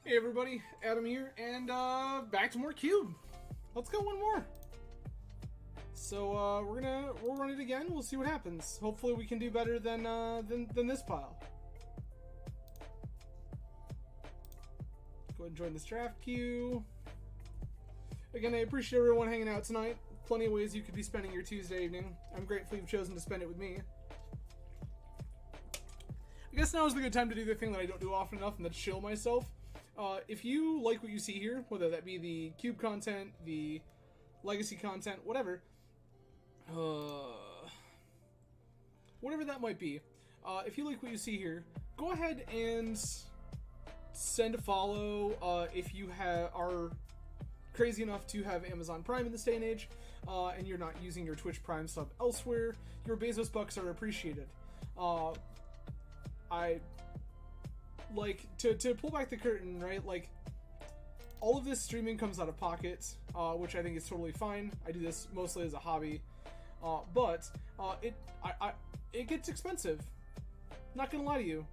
Hey everybody, Adam here, and back to more Cube. Let's go one more. So we'll run it again. We'll see what happens. Hopefully we can do better than this pile. Go ahead and join this draft queue. Again, I appreciate everyone hanging out tonight. Plenty of ways you could be spending your Tuesday evening. I'm grateful you've chosen to spend it with me. I guess now is the good time to do the thing that I don't do often enough, and that's chill myself. If you like what you see here, whether that be the Cube content, the Legacy content, whatever that might be, if you like what you see here, go ahead and send a follow if you are crazy enough to have Amazon Prime in this day and age, and you're not using your Twitch Prime sub elsewhere. Your Bezos bucks are appreciated. I like to pull back the curtain, right? Like, all of this streaming comes out of pocket, which I think is totally fine. I do this mostly as a hobby, but it gets expensive. Not gonna lie to you.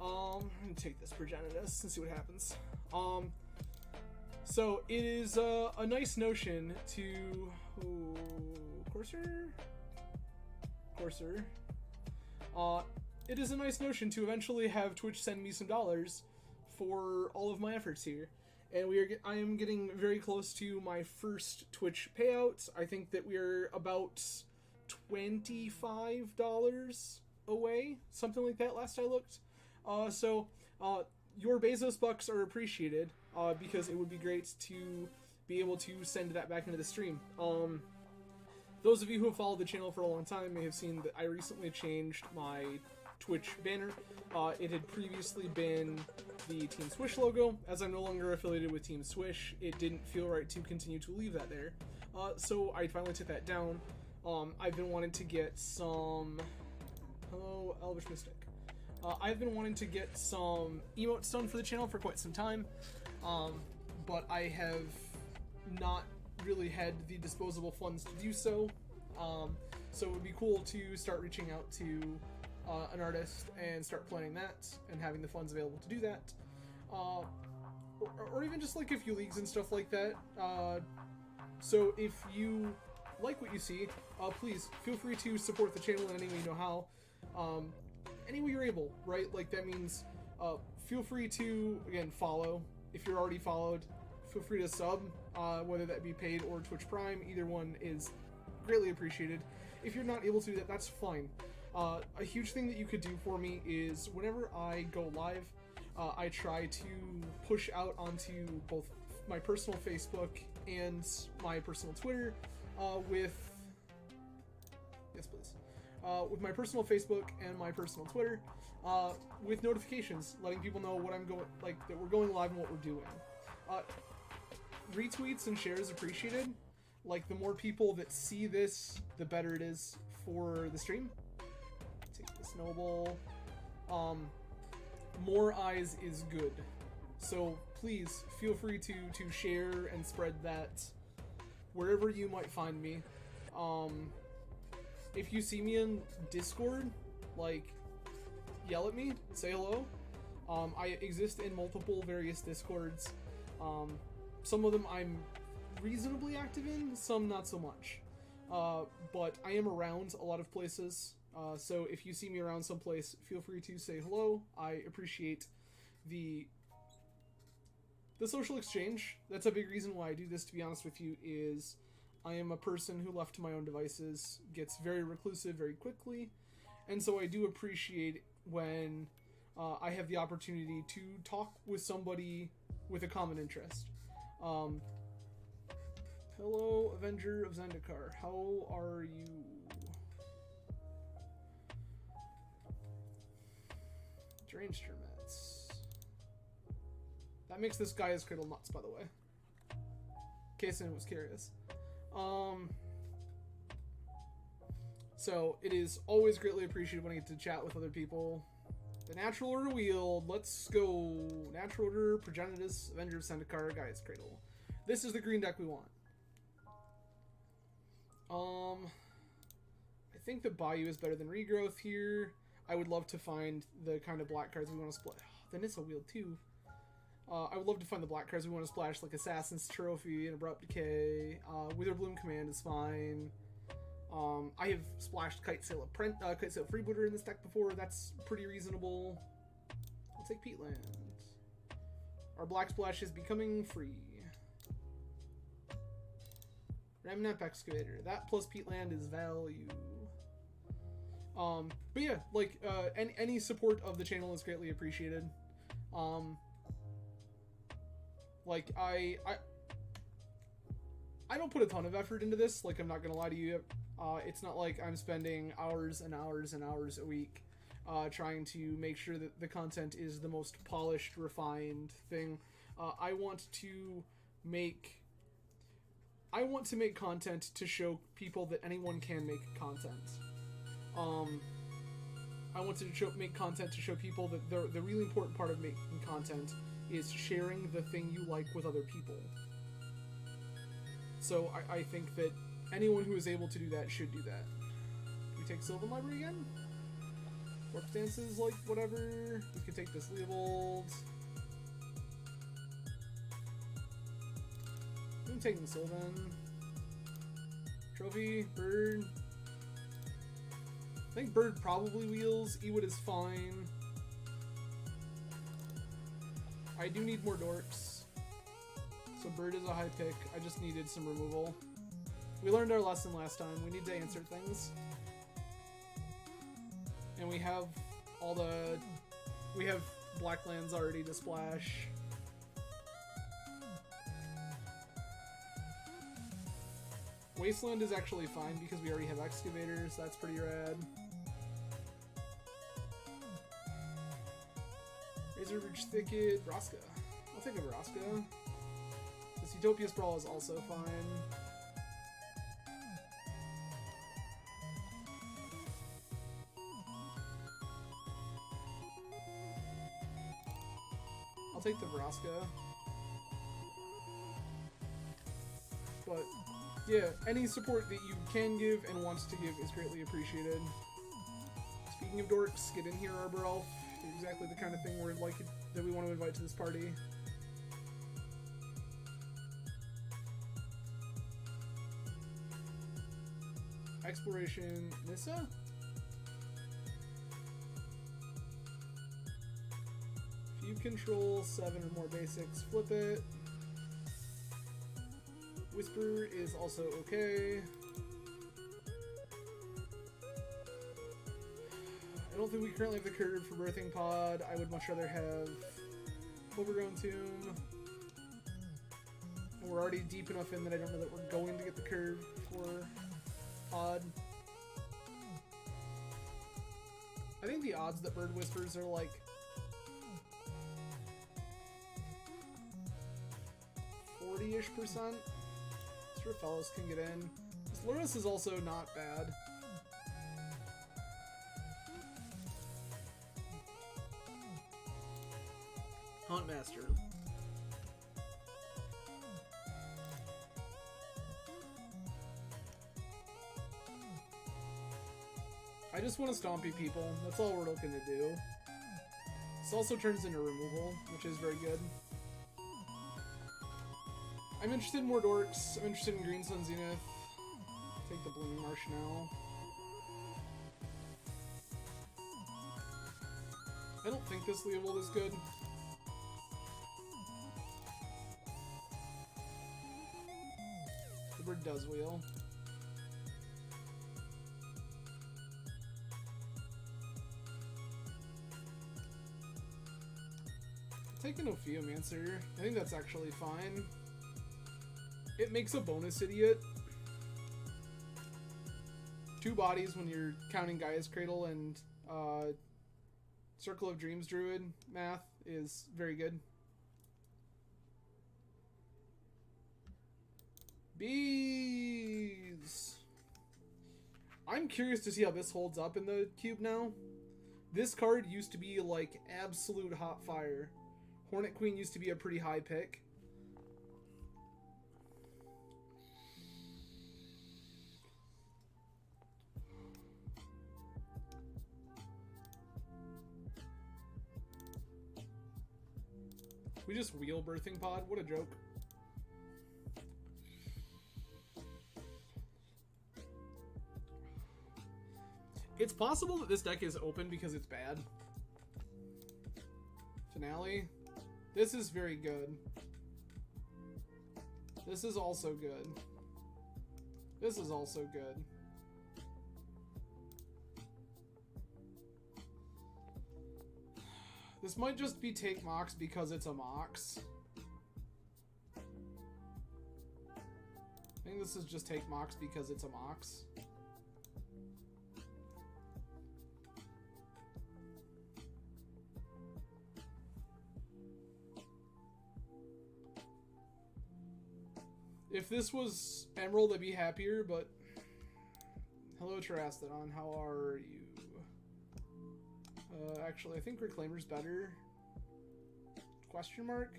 I'm gonna take this Progenitus and see what happens. So it is a nice notion to Courser. It is a nice notion to eventually have Twitch send me some dollars for all of my efforts here. And I am getting very close to my first Twitch payout. I think that we're about $25 away, something like that last I looked. So your Bezos bucks are appreciated, because it would be great to be able to send that back into the stream. Those of you who have followed the channel for a long time may have seen that I recently changed my Twitch banner. It had previously been the Team Swish logo. As I'm no longer affiliated with Team Swish, it didn't feel right to continue to leave that there. So I finally took that down. I've been wanting to get some... Hello, Elvish Mystic. I've been wanting to get some emotes done for the channel for quite some time, but I have not really had the disposable funds to do so. So it would be cool to start reaching out to an artist and start planning that and having the funds available to do that, or even just like a few leagues and stuff like that. So if you like what you see, please feel free to support the channel in any way you know how, any way you're able, right? Like, that means feel free to, again, follow if you're already followed. Feel free to sub, whether that be paid or Twitch Prime. Either one is greatly appreciated. If you're not able to do that, that's fine. A huge thing that you could do for me is whenever I go live, I try to push out onto both my personal Facebook and my personal Twitter with my personal Facebook and my personal Twitter with notifications letting people know what I'm going, like, that we're going live and what we're doing. Retweets and shares appreciated. Like, the more people that see this, the better it is for the stream. Take this noble. More eyes is good. So please feel free to share and spread that wherever you might find me. If you see me in Discord, like, yell at me, say hello. I exist in multiple various Discords. Some of them I'm reasonably active in, some not so much. But I am around a lot of places, so if you see me around someplace, feel free to say hello. I appreciate the social exchange. That's a big reason why I do this, to be honest with you, is I am a person who, left to my own devices, gets very reclusive very quickly, and so I do appreciate when I have the opportunity to talk with somebody with a common interest. Hello, Avenger of Zendikar. How are you? Deranged Hermits. That makes this guy as Cradle nuts, by the way. In case anyone was curious. So, it is always greatly appreciated when I get to chat with other people. The Natural Order Wheel. Let's go. Natural Order, Progenitus, Avenger of Zendikar, Gaia's Cradle. This is the green deck we want. I think the Bayou is better than Regrowth here. I would love to find the kind of black cards we want to split. The Nissa Wheel too. I would love to find the black cards we want to splash, like Assassin's Trophy and Abrupt Decay. Witherbloom Command is fine. I have splashed Kitesail Freebooter in this deck before. That's pretty reasonable. I'll take Peatland. Our black splash is becoming free. Remnant Excavator. That plus Peatland is value. But yeah, like, any support of the channel is greatly appreciated. Like, I don't put a ton of effort into this, like, I'm not gonna lie to you. It's not like I'm spending hours and hours and hours a week trying to make sure that the content is the most polished, refined thing. I want to make content to show people that anyone can make content. I want to make content to show people that the really important part of making content is sharing the thing you like with other people. So I think that anyone who is able to do that should do that. Do we take Sylvan Library again? Warp Stances, like, whatever. We could take this Leovold. I'm taking Sylvan. Trophy, Bird. I think Bird probably wheels. Ewood is fine. I do need more dorks. So Bird is a high pick. I just needed some removal. We learned our lesson last time. We need to answer things. And we have we have black lands already to splash. Wasteland is actually fine because we already have excavators. That's pretty rad. Razorridge Thicket, Vraska. I'll take a Vraska. This Utopia Sprawl is also fine. I'll take the Vraska. But yeah, any support that you can give and wants to give is greatly appreciated. Speaking of dorks, get in here, Arbor Elf. You're exactly the kind of thing that we want to invite to this party. Exploration, Nissa? If you control 7 or more basics, flip it. Whisper is also okay. I don't think we currently have the curve for Birthing Pod. I would much rather have Overgrown Tomb. And we're already deep enough in that I don't know that we're going to get the curve for Pod. I think the odds that Bird Whispers are like 40-ish%. Sure fellows can get in. This Lurrus is also not bad. Huntmaster. I just want to stompy people. That's all we're looking to do. This also turns into removal, which is very good. I'm interested in more dorks. I'm interested in Green Sun Zenith. Take the Blooming Marsh now. I don't think this Leovold is good. The bird does wheel. Taking Ophiomancer. I think that's actually fine. It makes a bonus idiot. 2 bodies when you're counting Gaia's Cradle and Circle of Dreams Druid math is very good. Bees! I'm curious to see how this holds up in the cube now. This card used to be like absolute hot fire. Hornet Queen used to be a pretty high pick. We just wheel birthing pod. What a joke. It's possible that this deck is open because it's bad. Finale. This is very good. This is also good. This is also good. This might just be take Mox because it's a Mox. I think this is just take Mox because it's a Mox. If this was Emerald, I'd be happier, but... Hello, Terastodon. How are you? Actually, I think Reclaimer's better. Question mark?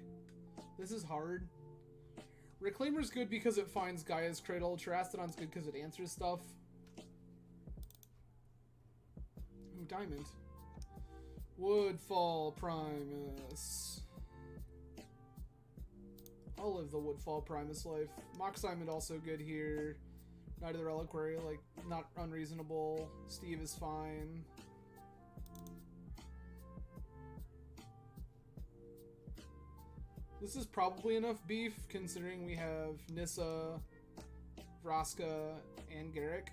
This is hard. Reclaimer's good because it finds Gaia's Cradle. Terastodon's good because it answers stuff. Ooh, Diamond. Woodfall Primus. I'll live the Woodfall Primus life. Mox Diamond also good here. Knight of the Reliquary, like, not unreasonable. Steve is fine. This is probably enough beef, considering we have Nissa, Vraska, and Garrick.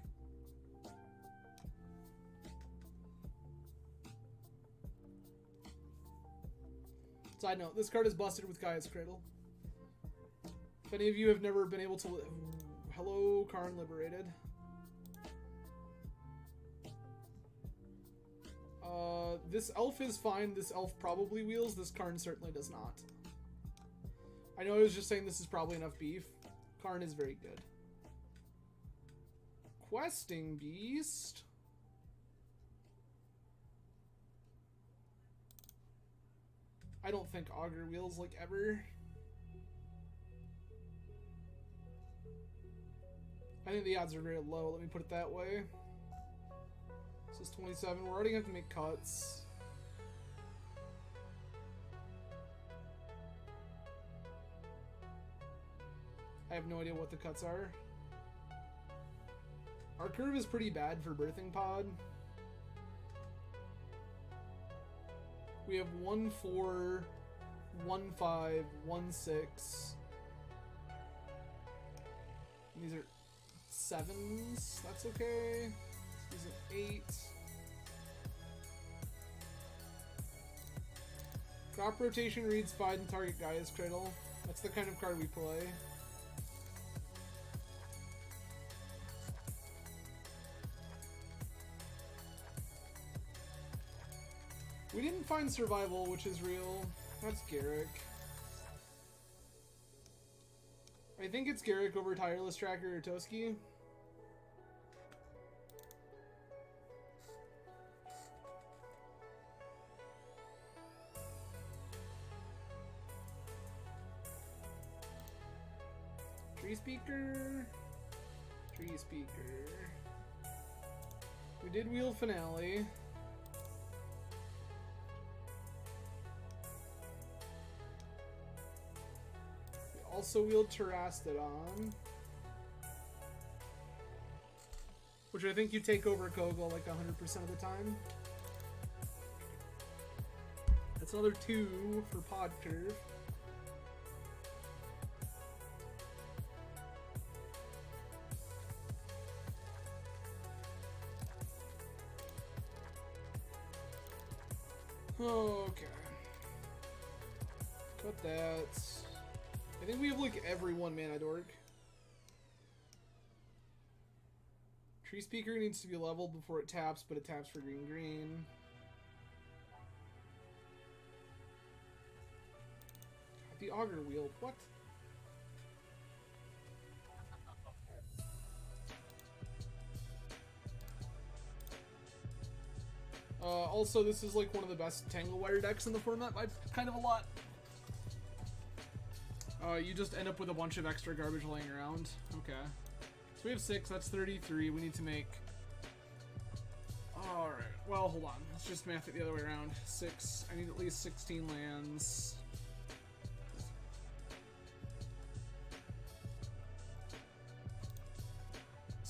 Side note, this card is busted with Gaia's Cradle. If any of you have never been able to... Hello, Karn Liberated. This elf is fine. This elf probably wheels. This Karn certainly does not. I know I was just saying this is probably enough beef. Karn is very good. Questing Beast. I don't think Augur wheels like ever. I think the odds are very low, let me put it that way. This is 27, we're already going to have to make cuts. I have no idea what the cuts are. Our curve is pretty bad for Birthing Pod. We have 1-4, 1-5, 1-6. These are 7s, that's okay. This is an 8. Crop rotation reads find and target Gaia's Cradle. That's the kind of card we play. We didn't find survival, which is real. That's Garrick. I think it's Garrick over Tireless Tracker or Toski. Tree Speaker. Tree Speaker. We did wheel Finale. Also wheeled Terastodon, which I think you take over Kogel like 100% of the time. That's another 2 for Pod Curve. Okay. Cut that. I think we have like every 1-mana dork. Tree Speaker needs to be leveled before it taps, but it taps for green. The Augur Wheel, what? Also, this is like one of the best Tangle Wire decks in the format by kind of a lot. You just end up with a bunch of extra garbage laying around. Okay. So we have 6, that's 33. We need to make... Alright, well, hold on. Let's just math it the other way around. 6, I need at least 16 lands.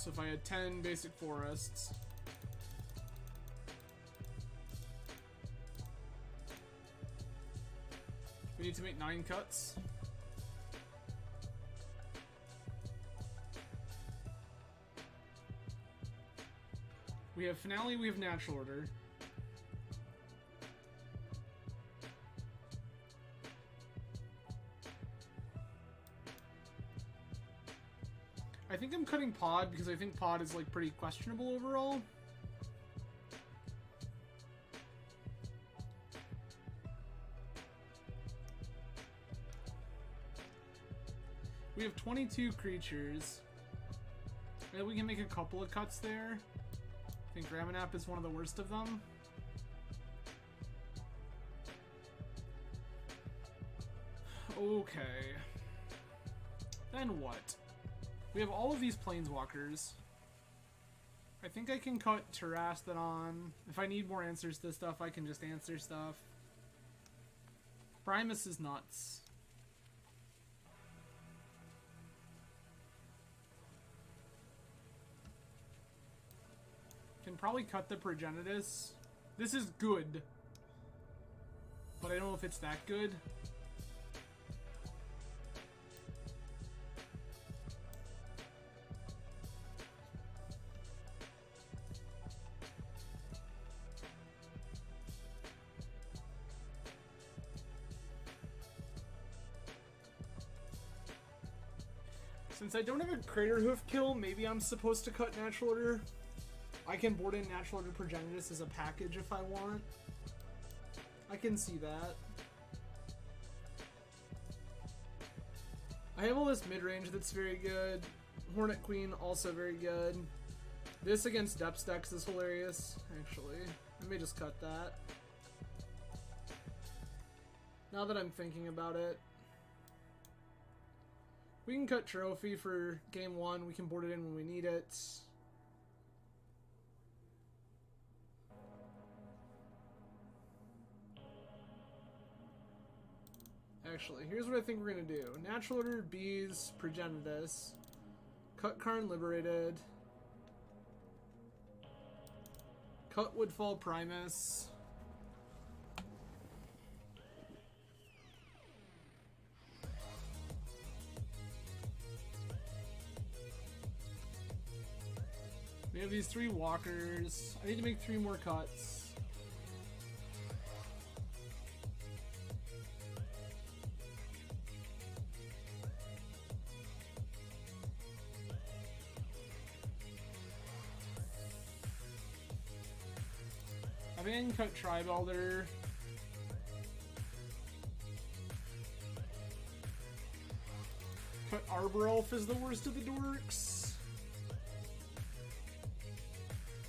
So if I had 10 basic forests... We need to make 9 cuts. We have Finale, we have Natural Order. I think I'm cutting Pod because I think Pod is like pretty questionable overall. We have 22 creatures. Maybe we can make a couple of cuts there. I think Ramanap is one of the worst of them. Okay. Then what? We have all of these Planeswalkers. I think I can cut Terastodon. If I need more answers to stuff, I can just answer stuff. Primus is nuts. Can probably cut the Progenitus. This is good. But I don't know if it's that good. Since I don't have a Crater Hoof kill, maybe I'm supposed to cut Natural Order. I can board in Natural Order Progenitus as a package if I want. I can see that. I have all this mid-range that's very good. Hornet Queen, also very good. This against Depths decks is hilarious, actually. I may just cut that. Now that I'm thinking about it. We can cut Trophy for game 1. We can board it in when we need it. Actually, here's what I think we're gonna do. Natural Order, Bees, Progenitus. Cut Karn Liberated. Cut Woodfall Primus. We have these 3 walkers. I need to make 3 more cuts. I think I can cut Tribe Elder. Cut Arbor Elf is the worst of the dorks.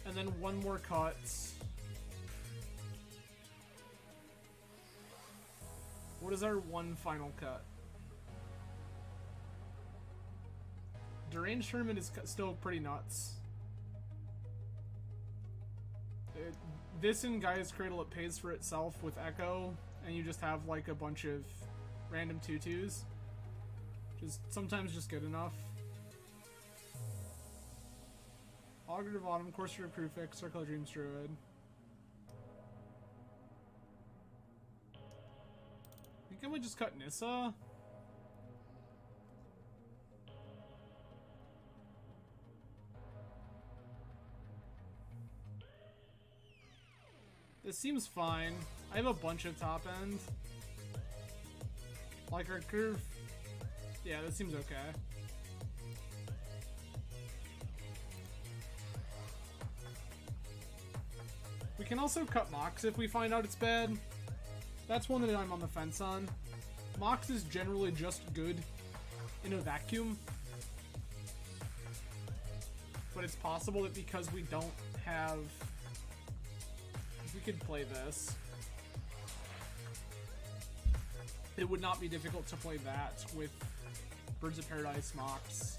And then 1 more cut. What is our 1 final cut? Deranged Tournament is still pretty nuts. This in Gaia's Cradle, it pays for itself with Echo, and you just have like a bunch of random 2/2s. Which is sometimes just good enough. Augur of Autumn, Courser of Prefix, Circle of Dreams Druid. I think I would just cut Nissa. This seems fine. I have a bunch of top end. Like our curve. Yeah, that seems okay. We can also cut Mox if we find out it's bad. That's one that I'm on the fence on. Mox is generally just good in a vacuum. But it's possible that because we don't have... We could play this. It would not be difficult to play that with Birds of Paradise Mox.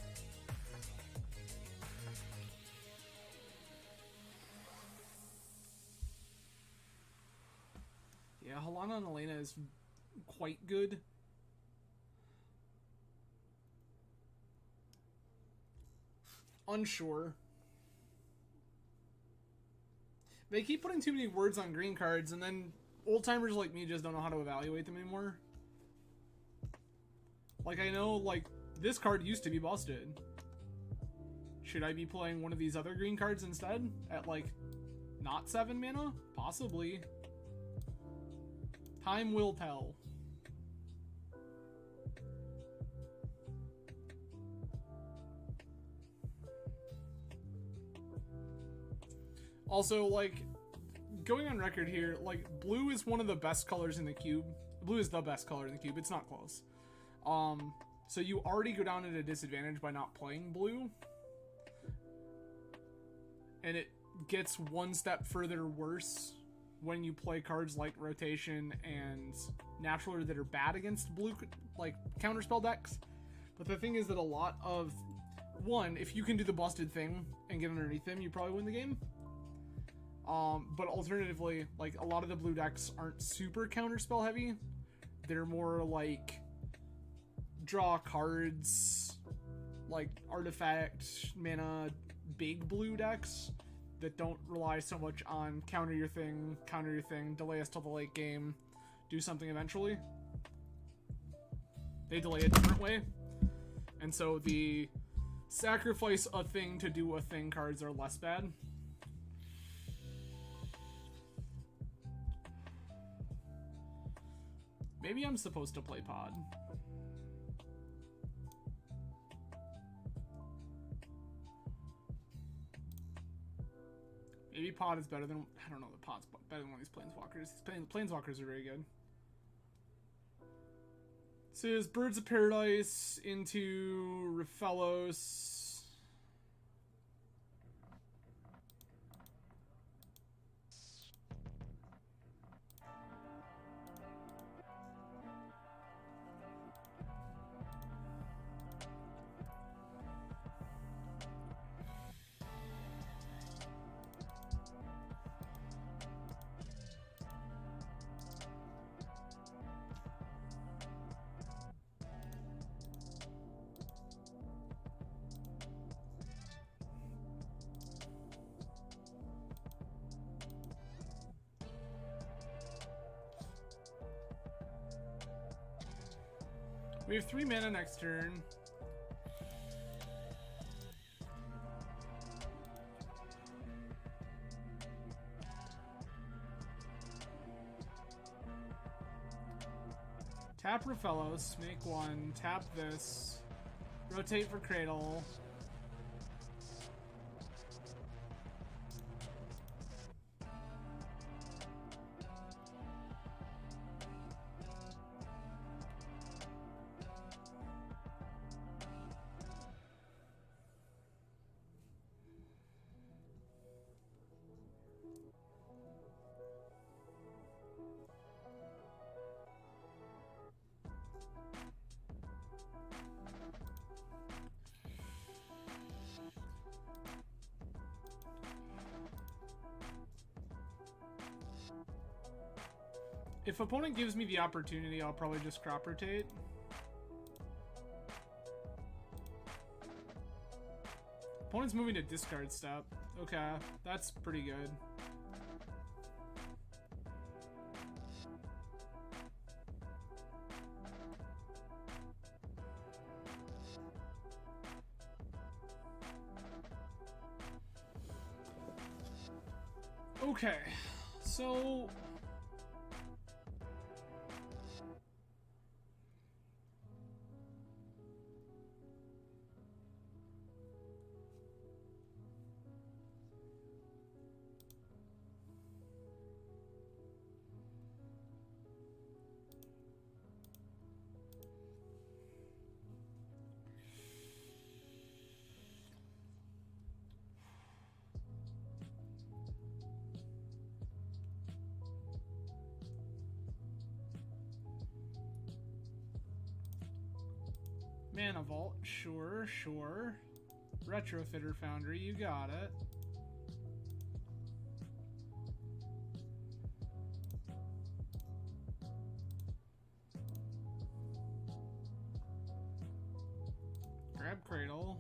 Yeah, Halana and Elena is quite good. Unsure. They keep putting too many words on green cards, and then old-timers like me just don't know how to evaluate them anymore. Like, I know, like, this card used to be busted. Should I be playing one of these other green cards instead? At, like, not 7 mana? Possibly. Time will tell. Also, like, going on record here, like, blue is one of the best colors in the cube. Blue is the best color in the cube. It's not close. So you already go down at a disadvantage by not playing blue. And it gets one step further worse when you play cards like Rotation and Natural Order that are bad against blue, like, counterspell decks. But the thing is that a lot of... One, if you can do the busted thing and get underneath them, you probably win the game. But alternatively, like, a lot of the blue decks aren't super counterspell heavy. They're more like draw cards, like artifact, mana, big blue decks that don't rely so much on counter your thing, delay us till the late game, do something eventually. They delay a different way. And so the sacrifice a thing to do a thing cards are less bad. Maybe I'm supposed to play Pod. Maybe Pod is better than... I don't know, the Pod's better than one of these Planeswalkers. Planeswalkers are very good. So there's Birds of Paradise into Raphellos. We have 3 mana next turn. Tap Raphellos, make 1, tap this, rotate for Cradle. If opponent gives me the opportunity, I'll probably just crop rotate. Opponent's moving to discard step. Okay, that's pretty good. Okay, so... Mana Vault, sure, sure. Retrofitter Foundry, you got it. Grab Cradle.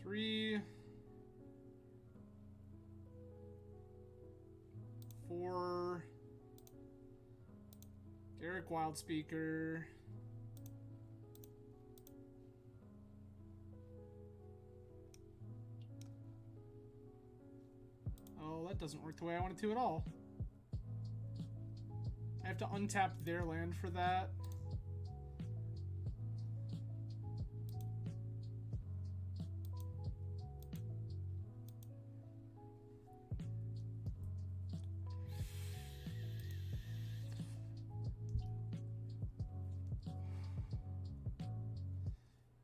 3, 4. Garrick Wildspeaker. Oh, that doesn't work the way I want it to at all. I have to untap their land for that.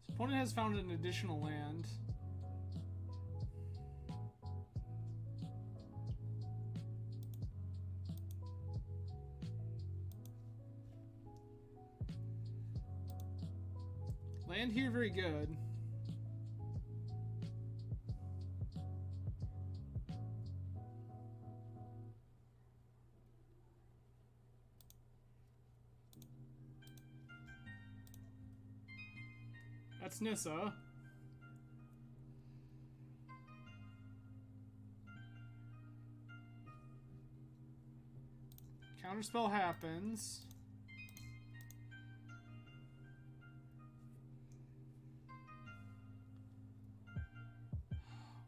His opponent has found an additional land. Land here very good. That's Nissa. Counterspell happens.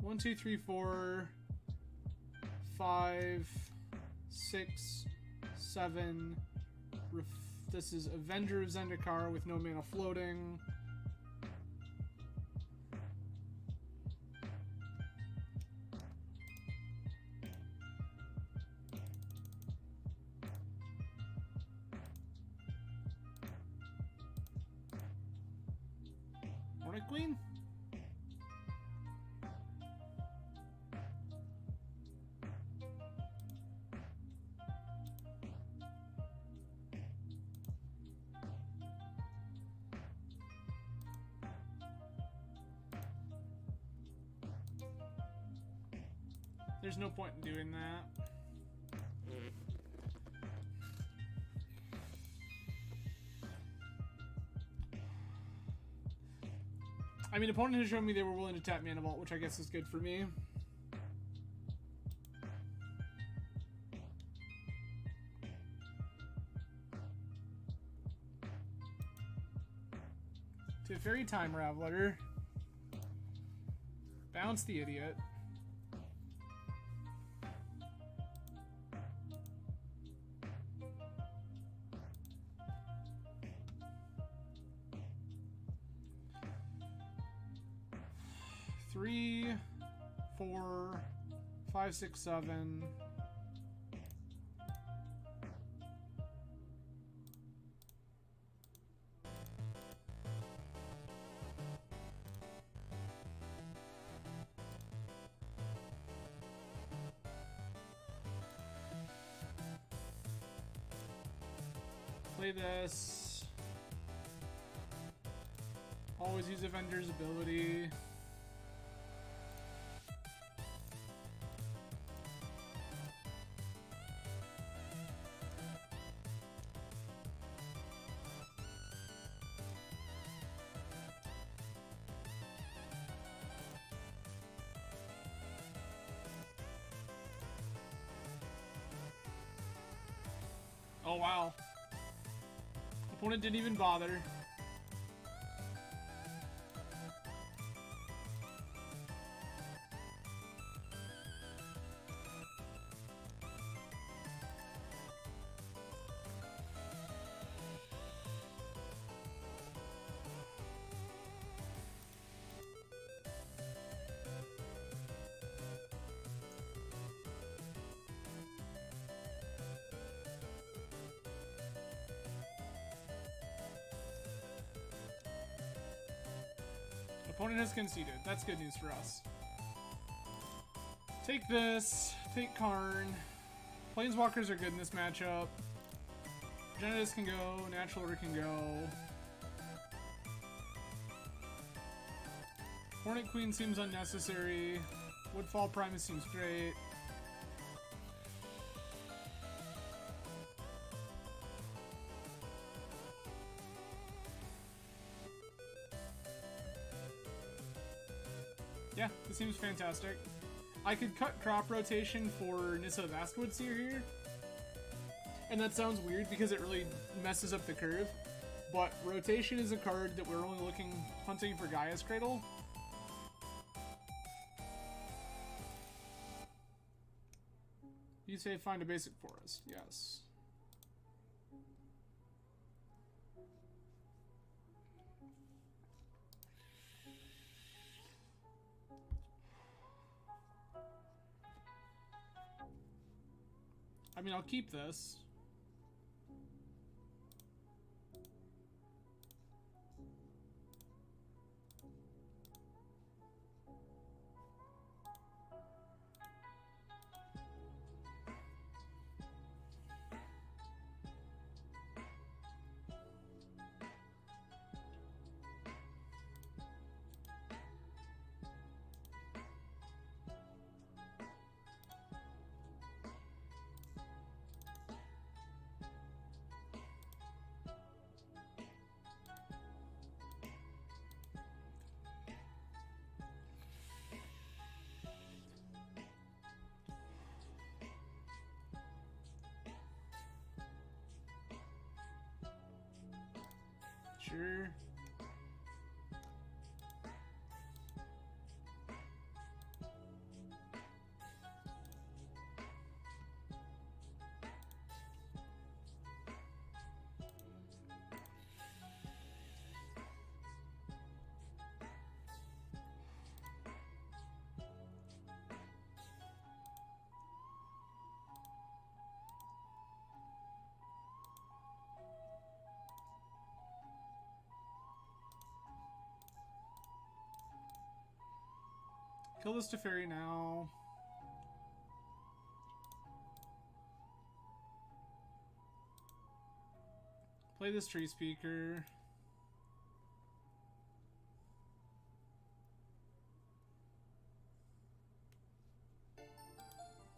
One, two, three, 4, 5, 6, 7. This is Avenger of Zendikar with no mana floating. Hornet Queen? There's no point in doing that. I mean, opponent has shown me they were willing to tap Mana Vault, which I guess is good for me. To Fairy Time Raveler. Bounce the idiot. Three, 4, 5, 6, 7. Play this. Always use Avenger's ability. Oh wow. Opponent didn't even bother. Opponent has conceded. That's good news for us. Take this. Take Karn. Planeswalkers are good in this matchup. Progenitus can go. Natural Order can go. Hornet Queen seems unnecessary. Woodfall Primus seems great. Yeah, this seems fantastic. I could cut crop rotation for Nissa Vastwood Seer here. And that sounds weird because it really messes up the curve. But rotation is a card that we're only hunting for Gaia's Cradle. You say find a basic forest. Yes. I mean, I'll keep this. Sure. Kill this Teferi now. Play this Tree Speaker.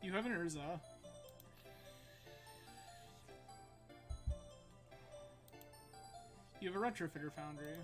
You have an Urza. You have a Retrofitter Foundry.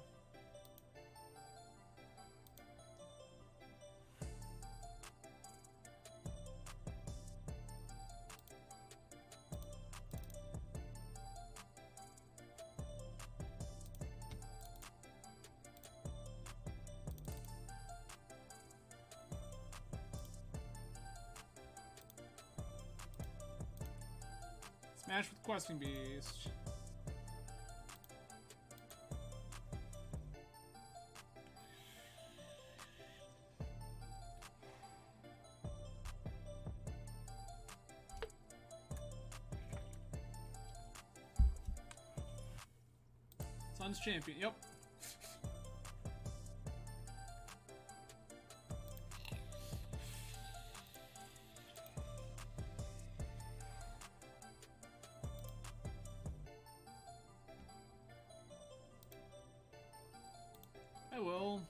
Smash with Questing Beast. Sun's champion, yep. I will.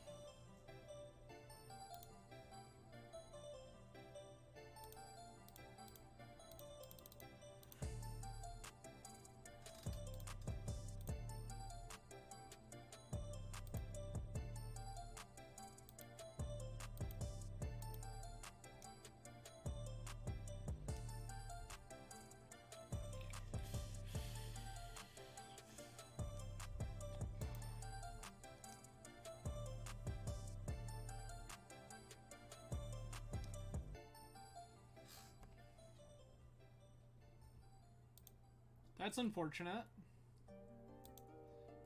That's unfortunate.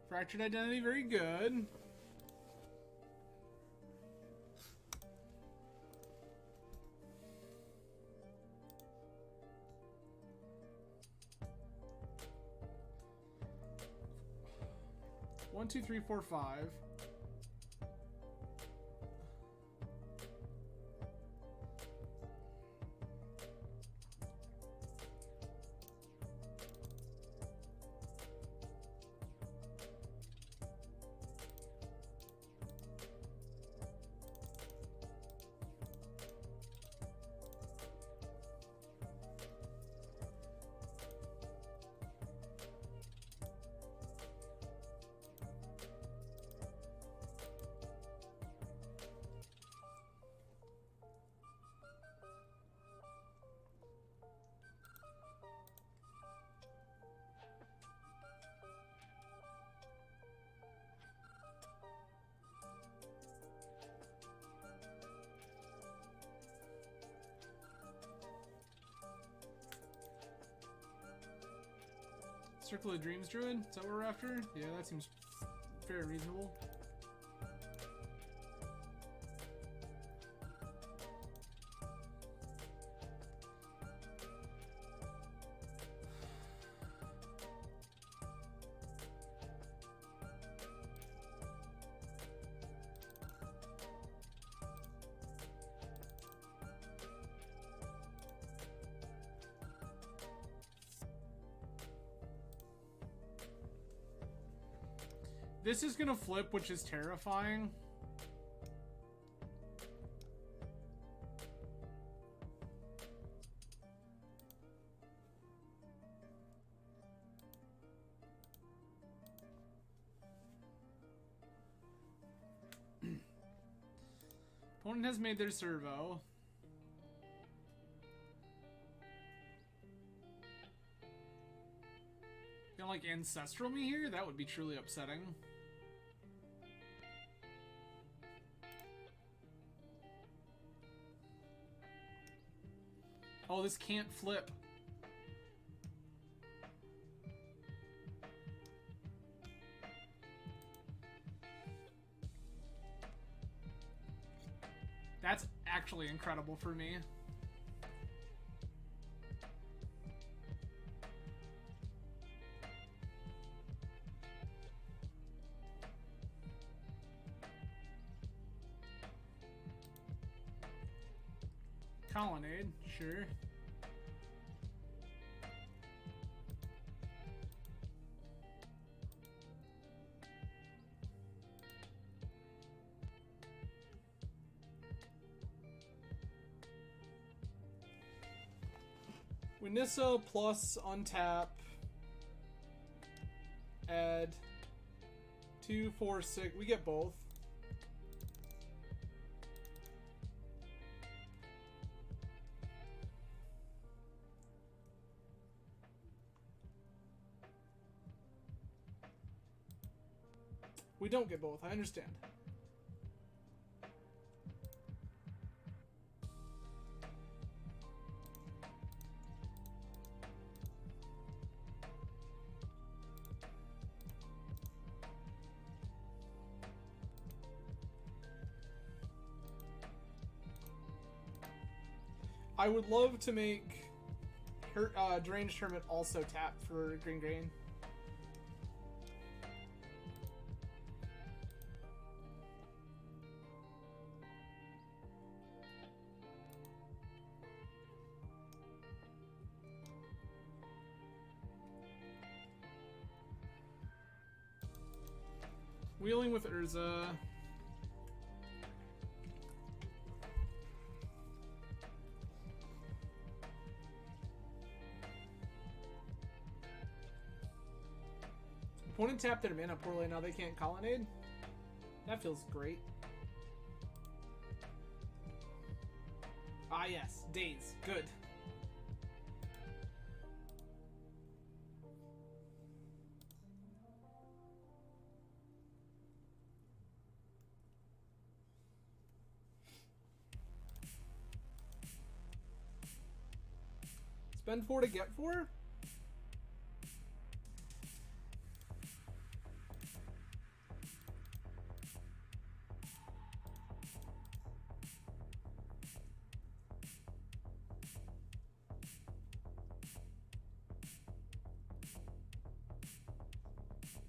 Fractured Identity, very good. One, two, three, four, five. Circle of Dreams Druid? Is that what we're after? Yeah, that seems fair and reasonable. This is gonna flip, which is terrifying. Opponent has made their servo. Gonna like Ancestral me here? That would be truly upsetting. Oh, this can't flip. That's actually incredible for me. Colonnade, sure. Winissa plus untap. Add 2, 4, 6. We get both. We don't get both, I understand. I would love to make her, Deranged Hermit also tap for green green. Wheeling with Urza. Opponent tapped their mana poorly, now they can't Colonnade? That feels great. Ah yes, Daze. Good. Spend 4 to get 4?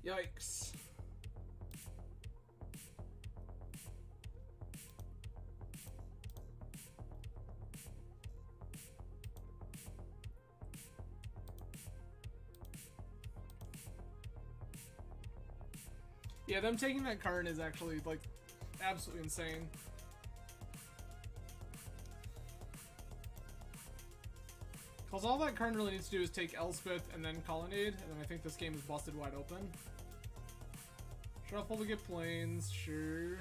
Yikes. Yeah, them taking that card is actually, like, absolutely insane. Because all that card really needs to do is take Elspeth and then Colonnade, and then I think this game is busted wide open. Shuffle to get planes, sure.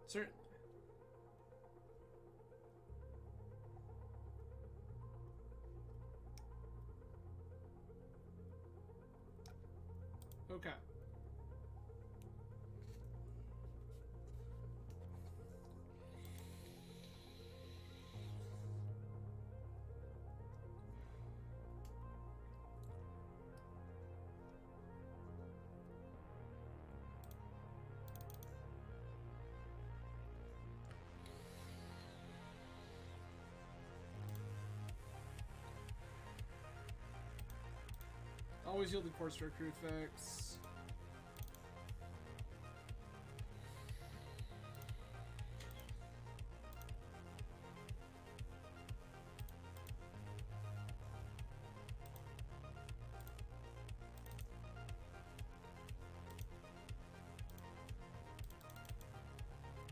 Certain. Okay. Always yield the core structure effects.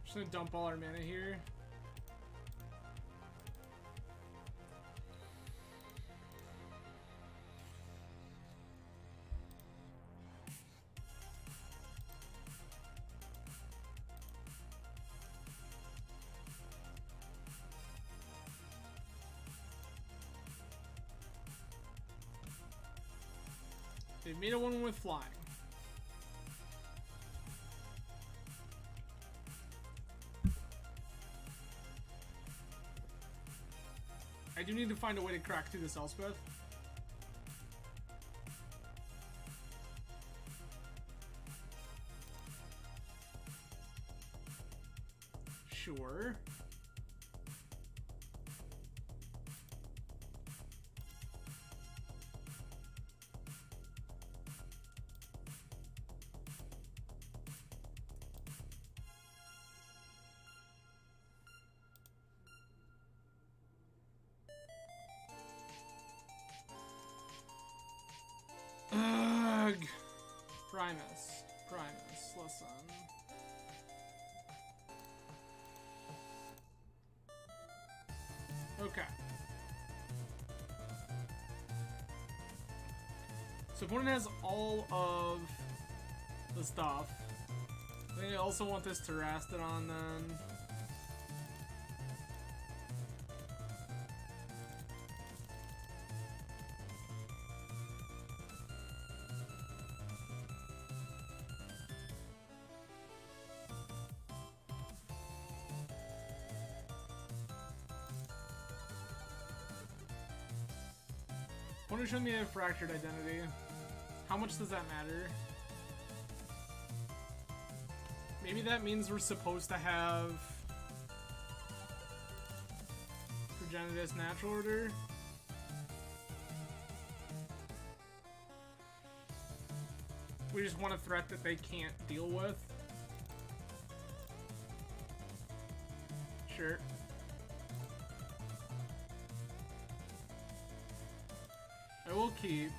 Just gonna dump all our mana here. They've made a 1 with flying. I do need to find a way to crack through this Elspeth. Sure. Ugh. Primus, listen. Okay. So opponent has all of the stuff. They also want this Terastodon then. Opponent showed me a fractured identity. How much does that matter? Maybe that means we're supposed to have Progenitus natural order. We just want a threat that they can't deal with. Sure. I will keep.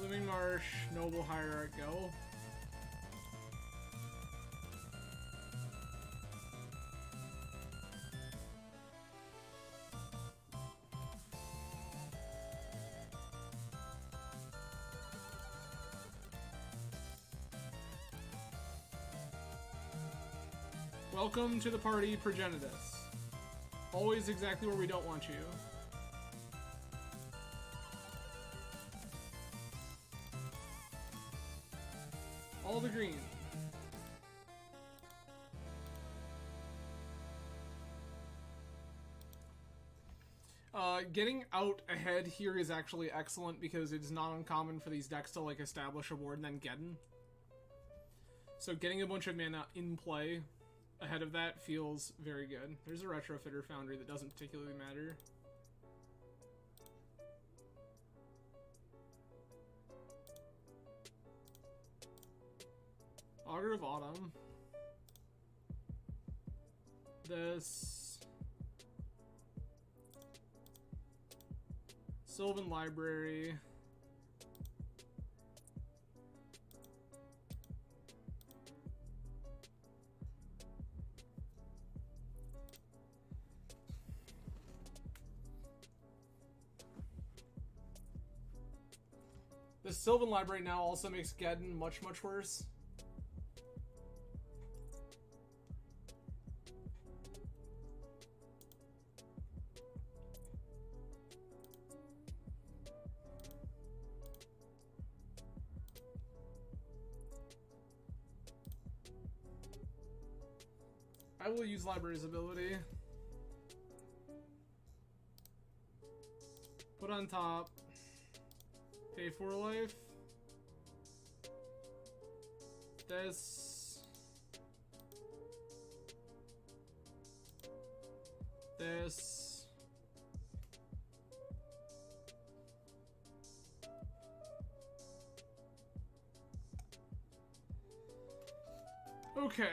Living Marsh, Noble Hierarch, go. Welcome to the party, Progenitus. Always exactly where we don't want you. All the green. Getting out ahead here is actually excellent because it is not uncommon for these decks to like establish a ward and then get in. So getting a bunch of mana in play ahead of that feels very good. There's a Retrofitter Foundry that doesn't particularly matter. Augur of Autumn. This. Sylvan Library. The Sylvan Library now also makes Geddon much, much worse. I will use Library's ability. Put on top. Pay for life. This. This. Okay.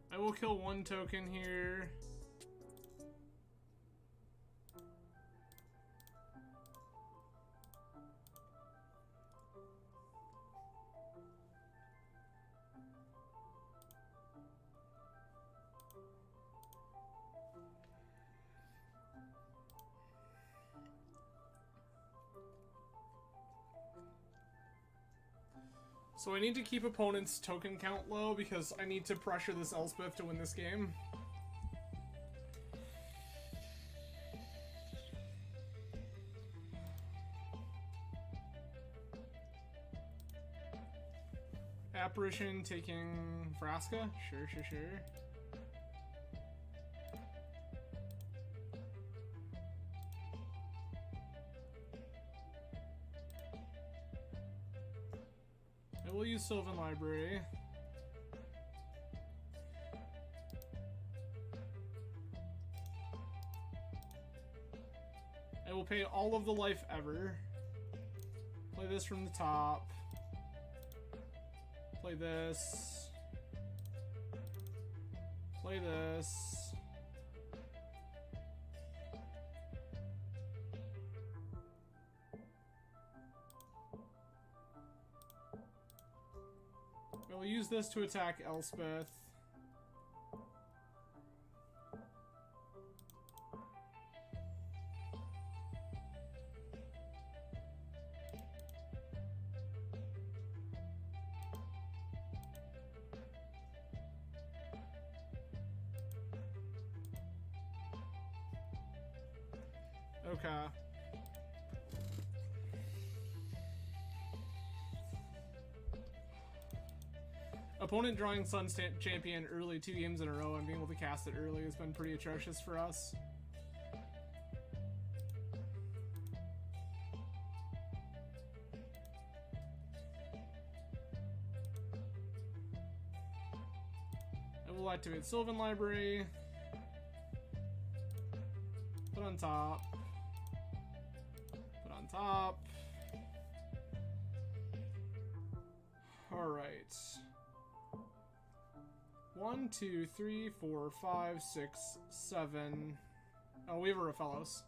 I will kill one token here. So I need to keep opponents' token count low because I need to pressure this Elspeth to win this game. Apparition taking Vraska? Sure, sure, sure. I will use Sylvan Library. I will pay all of the life ever. Play this from the top. Play this. Play this. We'll use this to attack Elspeth. Okay. Opponent drawing Sun Champion early 2 games in a row and being able to cast it early has been pretty atrocious for us. I will activate Sylvan Library. Put on top. Put on top. Alright. 1, 2, 3, 4, 5, 6, 7. Oh, we have a Raphaelos.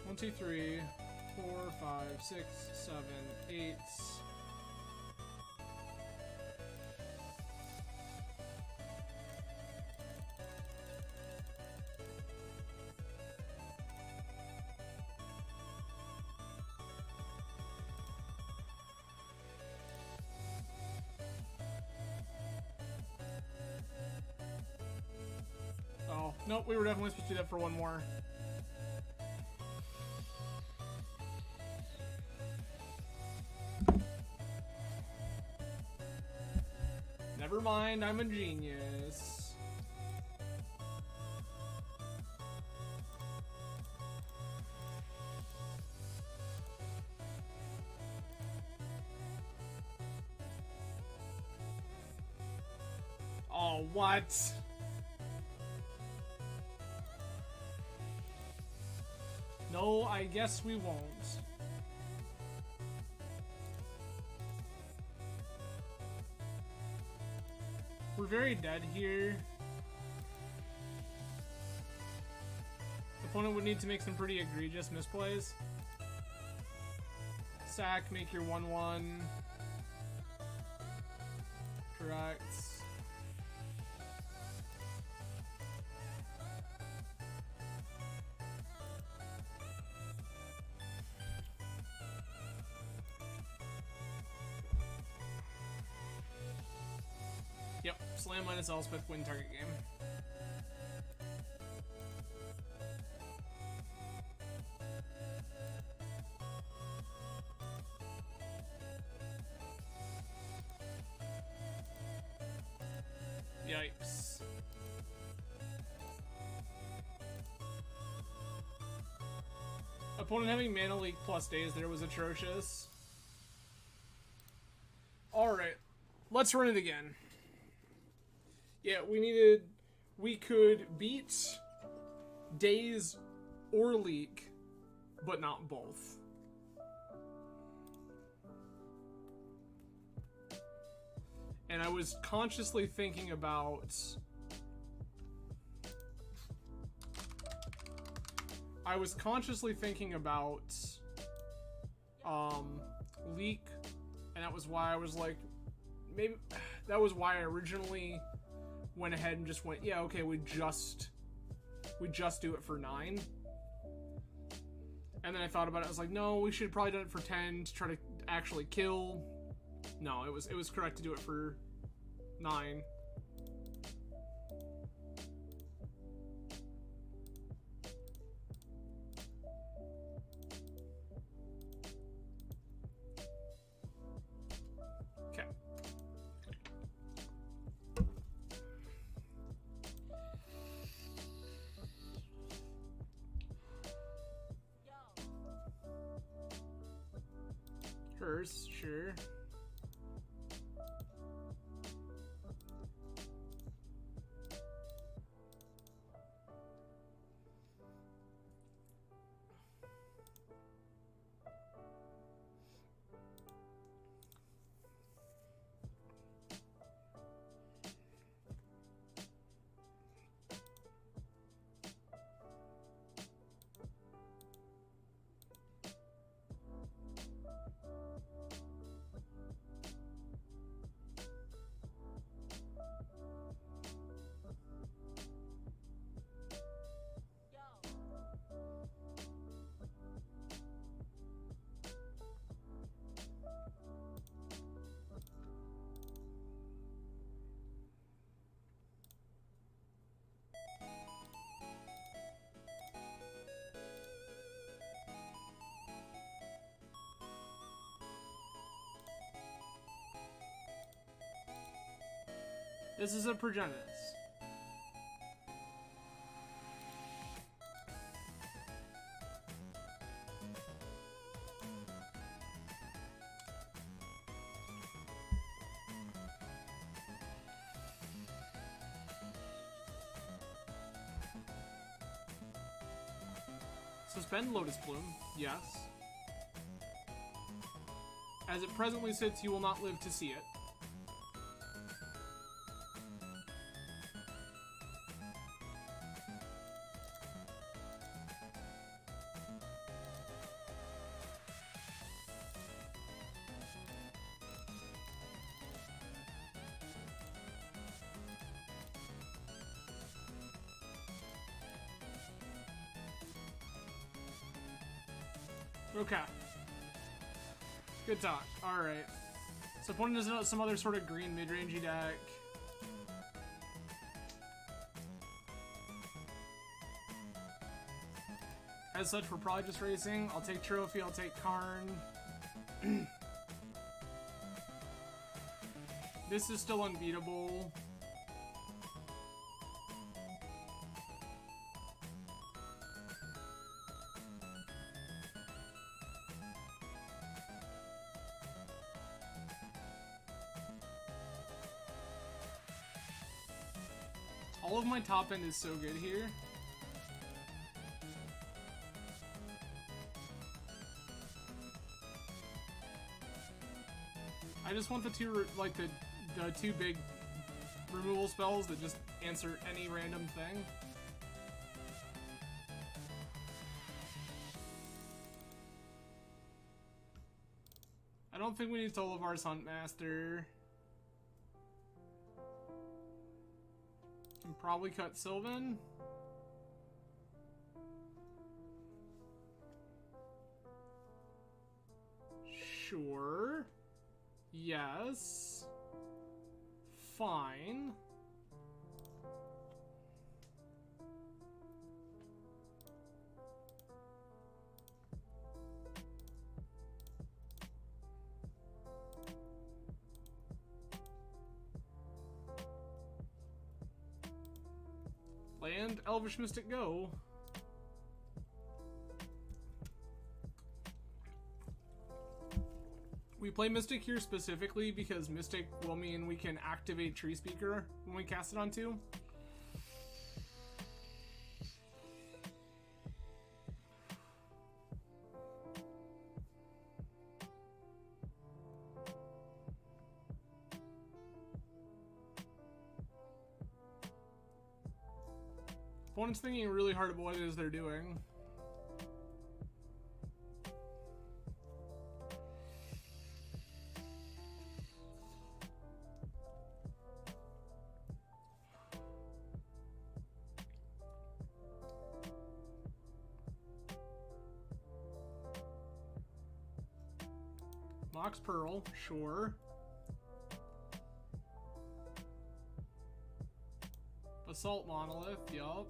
One, two, 3, 4, 5, 6, 7, 8. Oh, nope, we were definitely supposed to do that for one more. Never mind, I'm a genius. Oh, what? No, I guess we won't. We're very dead here. The opponent would need to make some pretty egregious misplays. Sack, make your 1/1. Correct. Yes, land minus Elspeth, win target game. Yikes. Opponent having mana leak plus days there was atrocious. Alright, let's run it again. Yeah, we could beat days or leak, but not both. And I was consciously thinking about leak, and that was why I was like, maybe that was why I originally went ahead and just went, yeah, okay, we just do it for 9. And then I thought about it, I was like, no, we should probably do it for 10 to try to actually kill. No, it was correct to do it for 9. Okay. Hers, sure. This is a Progenitus. Suspend Lotus Bloom, yes. As it presently sits, you will not live to see it. Okay. Good talk. Alright. So opponent is some other sort of green mid-rangey deck. As such, we're probably just racing. I'll take Trophy, I'll take Karn. This is still unbeatable. All of my top end is so good here. I just want the two, like the two big removal spells that just answer any random thing. I don't think we need Tolivar's Huntmaster. Can probably cut Sylvan. Sure. Yes. Fine. And Elvish Mystic go. We play Mystic here specifically because Mystic will mean we can activate Tree Speaker when we cast it on 2. Opponent's thinking really hard about what it is they're doing. Mox Pearl, sure. Assault Monolith, yup.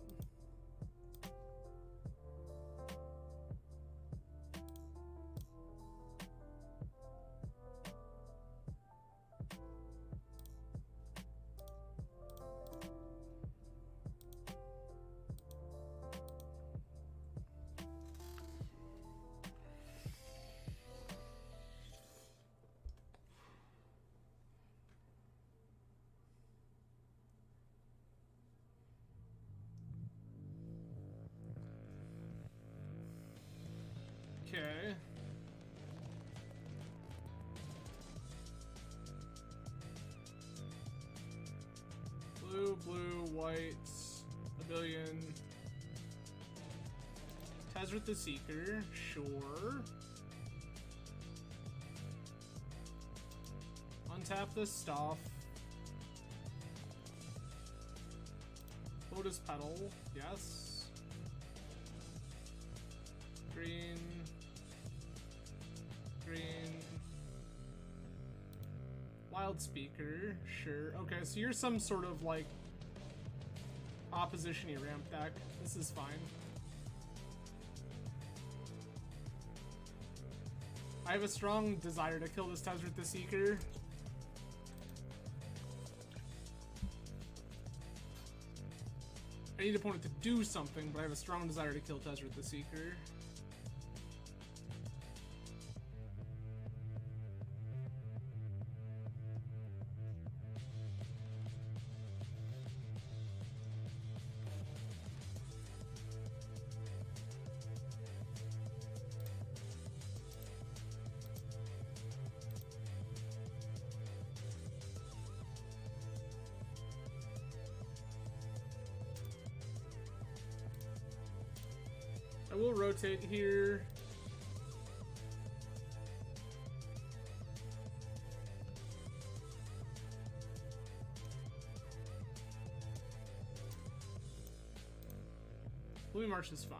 Okay. Blue, blue, white, a billion. Tezzeret the Seeker, sure. Untap the stuff. Lotus Petal, yes. Green. Green. Wild Speaker, sure. Okay, so you're some sort of like opposition-y ramp deck. This is fine. I have a strong desire to kill this Tezzeret the Seeker. I need an opponent to do something, but I have a strong desire to kill Tezzeret the Seeker. I will rotate here. Blue March is fine.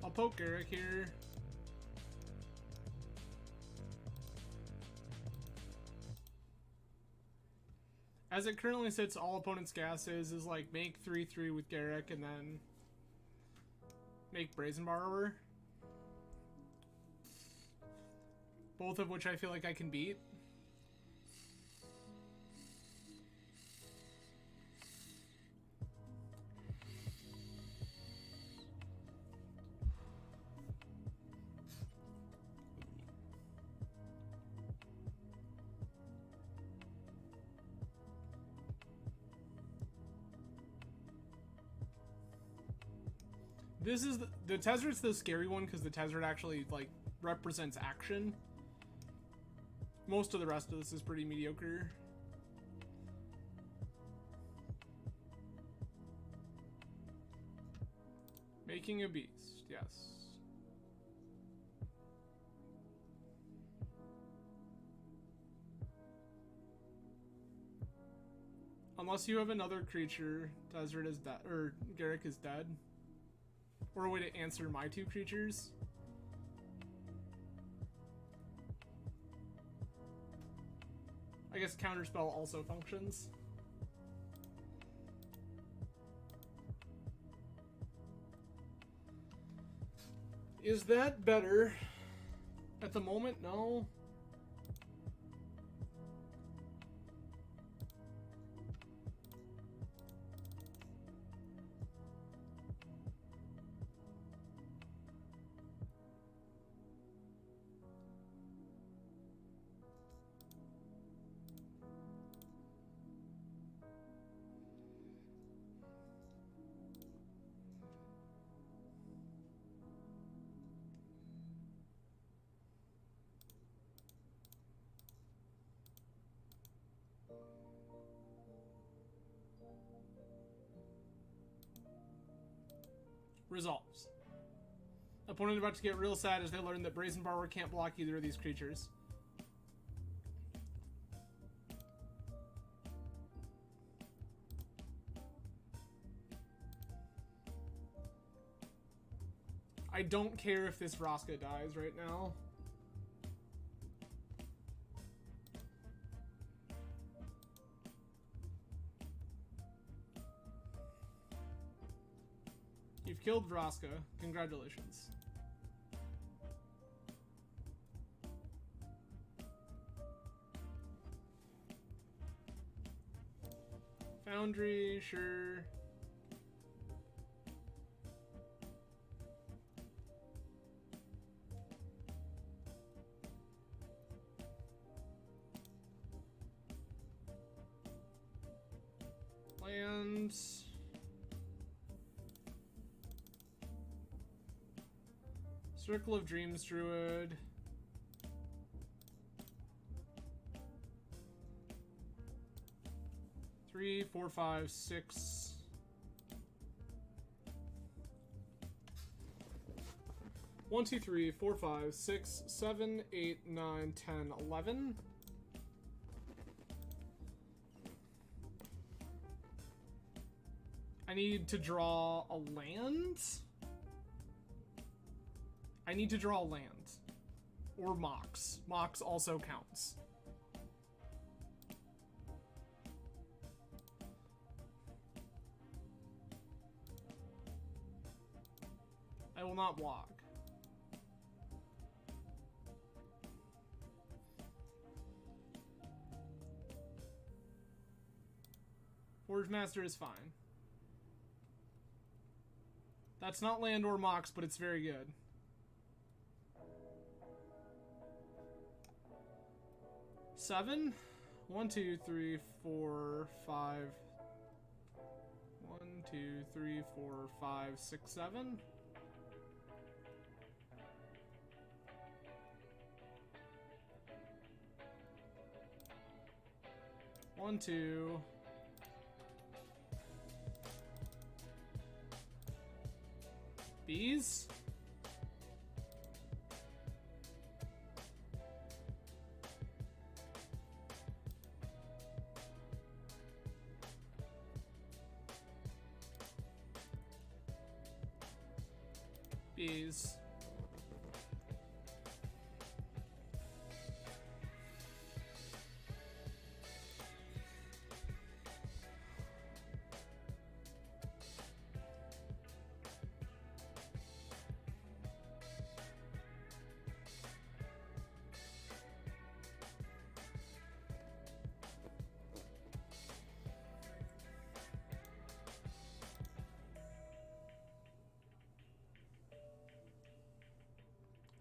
I'll poke Garrick here. As it currently sits, all opponents' gases is like make 3/3 with Garrick and then make Brazen Borrower. Both of which I feel like I can beat. This is the Tezzeret's the scary one because the Tezzeret actually like represents action. Most of the rest of this is pretty mediocre. Making a beast, yes. Unless you have another creature, Tezzeret is dead, or Garrick is dead. Or a way to answer my 2 creatures. I guess counterspell also functions. Is that better? At the moment, no. Resolves. Opponent about to get real sad as they learn that Brazen Borrower can't block either of these creatures. I don't care if this Vraska dies right now. You've killed Vraska. Congratulations. Foundry, sure. Lands. Circle of Dreams Druid. Three, four, five, six. One, two, three, four, five, six, 7, 8, 9, 10, 11. I need to draw a land. I need to draw land. Or Mox. Mox also counts. I will not block. Forge Master is fine. That's not land or Mox, but it's very good. Seven? 1, 2, 3, 4, 5. 1, 2, 3, 4, 5, 6, 7. One, two. Bees? Bees.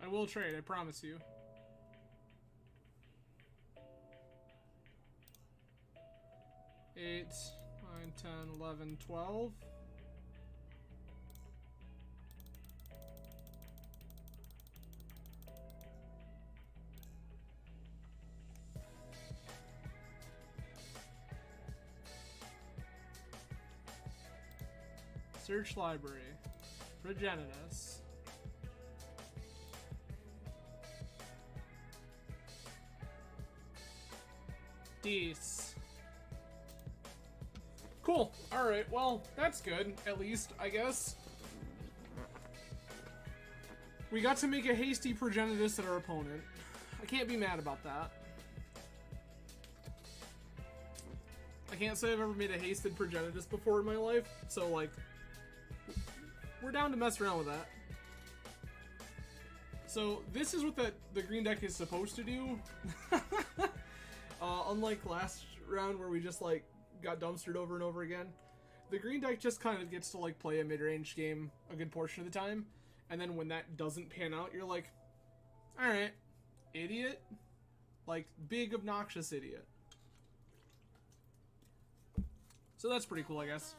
I will trade, I promise you. Eight, 9, 10, 11, 12. Search library. Progenitus. Cool. Alright, well, that's good, at least, I guess. We got to make a hasty Progenitus at our opponent. I can't be mad about that. can't say I've ever made a hasted Progenitus before in my life, so like, we're down to mess around with that. So this is what the green deck is supposed to do. Unlike last round where we just like got dumpstered over and over again, the green deck just kind of gets to like play a mid-range game a good portion of the time, and then when that doesn't pan out, you're like, all right, idiot, like big obnoxious idiot. So that's pretty cool, I guess.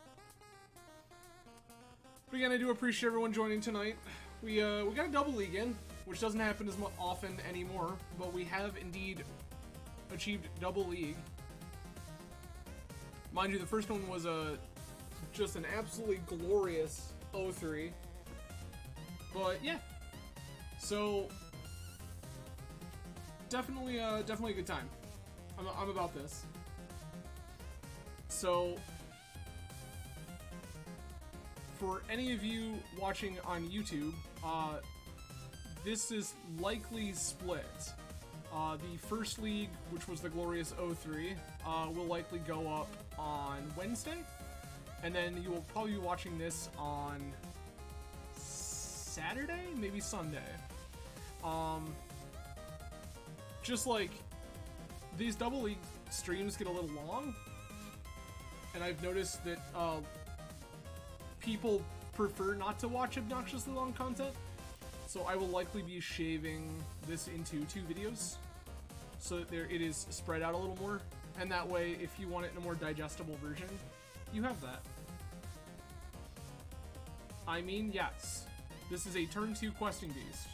But again, I do appreciate everyone joining tonight. We got a double league in, which doesn't happen as often anymore, but we have indeed achieved double league. Mind you, the first one was just an absolutely glorious 0-3. But yeah, so definitely a good time. I'm about this. So for any of you watching on YouTube, this is likely split. The first league, which was the glorious 0-3, will likely go up on Wednesday, and then you will probably be watching this on Saturday, maybe Sunday. Just like these double league streams get a little long, and I've noticed that people prefer not to watch obnoxiously long content, so I will likely be shaving this into 2 videos so that it is spread out a little more, and that way if you want it in a more digestible version, you have that. I mean, yes, this is a turn 2 questing beast.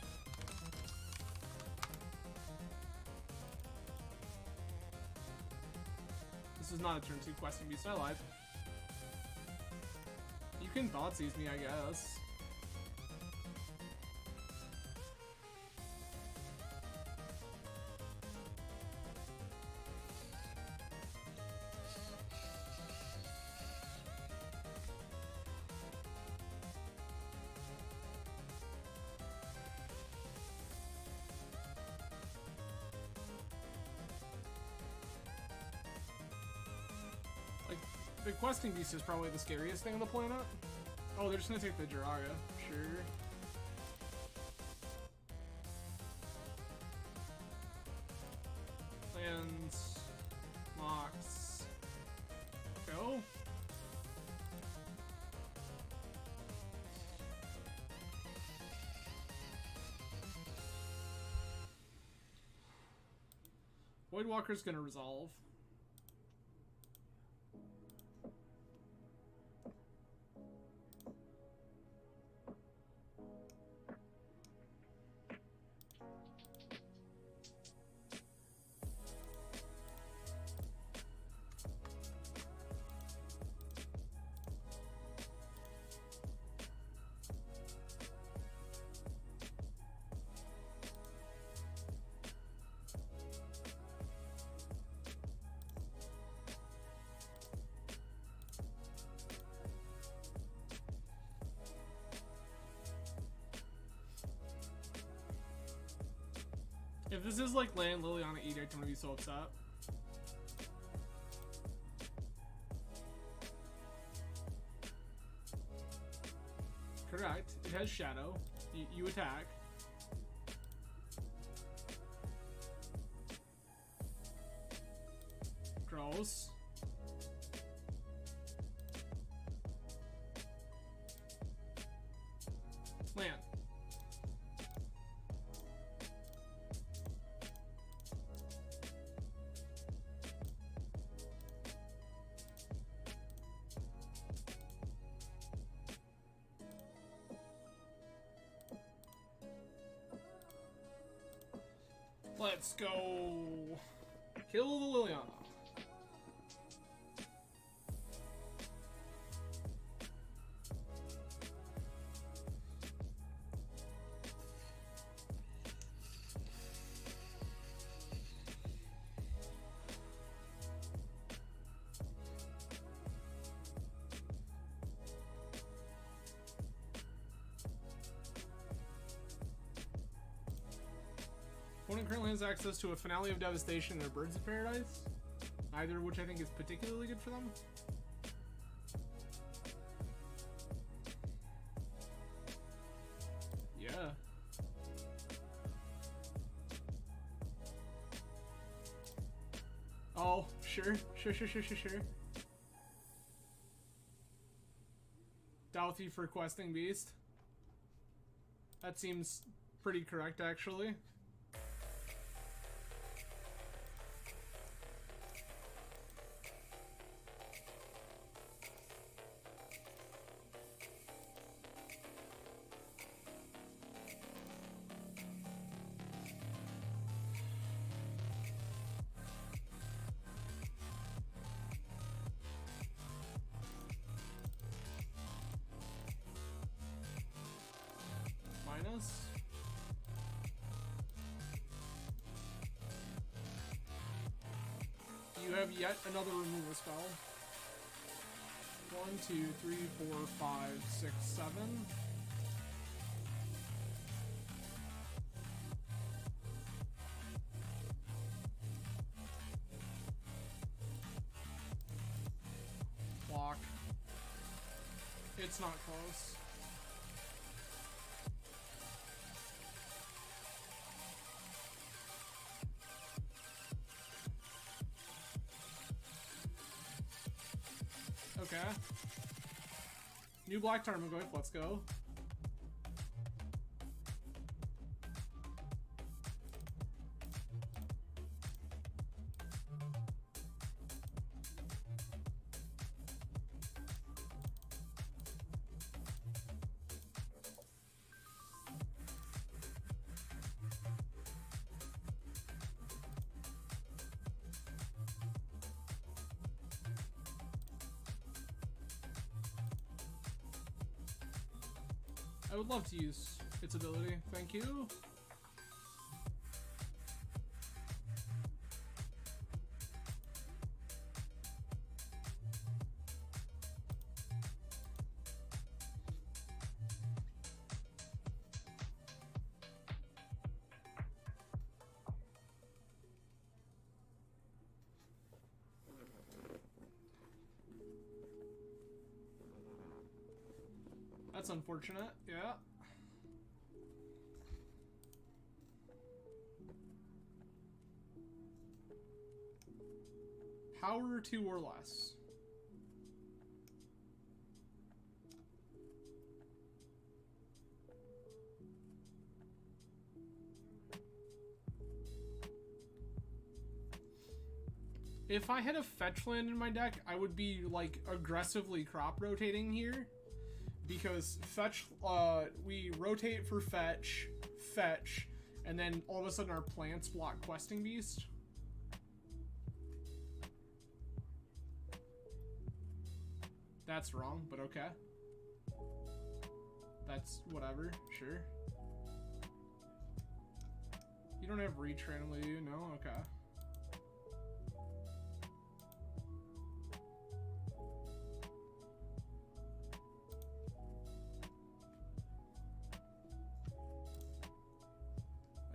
This is not a turn 2 questing beast, I lied. You can Thoughtseize me, I guess. The questing beast is probably the scariest thing on the planet. Oh, they're just gonna take the Jiraga. Sure. Lands. Locks. Go. Voidwalker's gonna resolve. If this is like land Liliana Edict, I'm gonna be so upset. Correct. It has Shadow. You attack. Gross. Land. Let's go kill the Liliana. Opponent currently has access to a Finale of Devastation and a Birds of Paradise. Either of which I think is particularly good for them. Yeah. Oh, sure. Douthie for Questing Beast. That seems pretty correct, actually. Minus. You have yet another removal spell. 1, 2, 3, 4, 5, 6, 7. Block. It's not close. Okay. New black Tarmogoyf, let's go. I would love to use its ability. Thank you. That's unfortunate, yeah. Power 2 or less. If I had a fetch land in my deck, I would be like aggressively crop rotating here. Because fetch, we rotate for fetch, and then all of a sudden our plants block Questing Beast. That's wrong, but okay. That's whatever, sure. You don't have reach randomly, do you? No? Okay.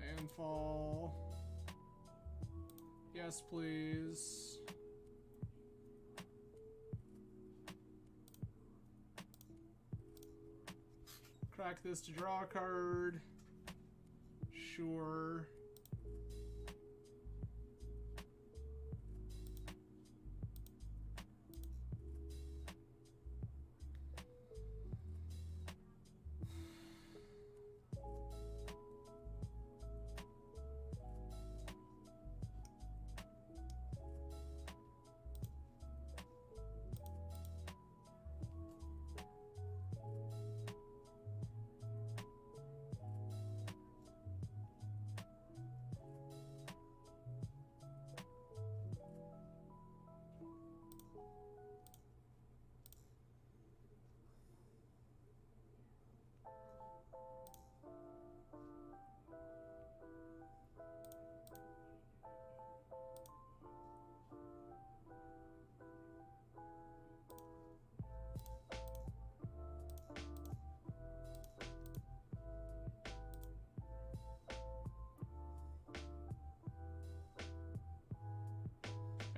Landfall. Yes, please. Crack this to draw a card. Sure.